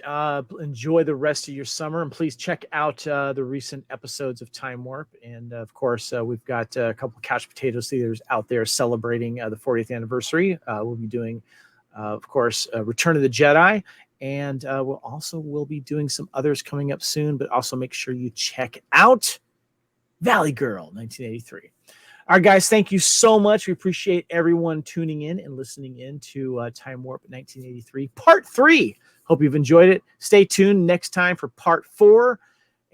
Enjoy the rest of your summer, and please check out the recent episodes of Time Warp. And of course, we've got a couple of couch potatoes theaters out there celebrating the 40th anniversary. We'll be doing, of course, Return of the Jedi. And we'll be doing some others coming up soon, but also make sure you check out Valley Girl 1983. All right, guys, thank you so much. We appreciate everyone tuning in and listening in to Time Warp 1983 Part 3. Hope you've enjoyed it. Stay tuned next time for Part 4,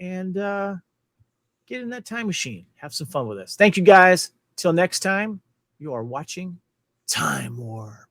and get in that time machine. Have some fun with us. Thank you, guys. Till next time, you are watching Time Warp.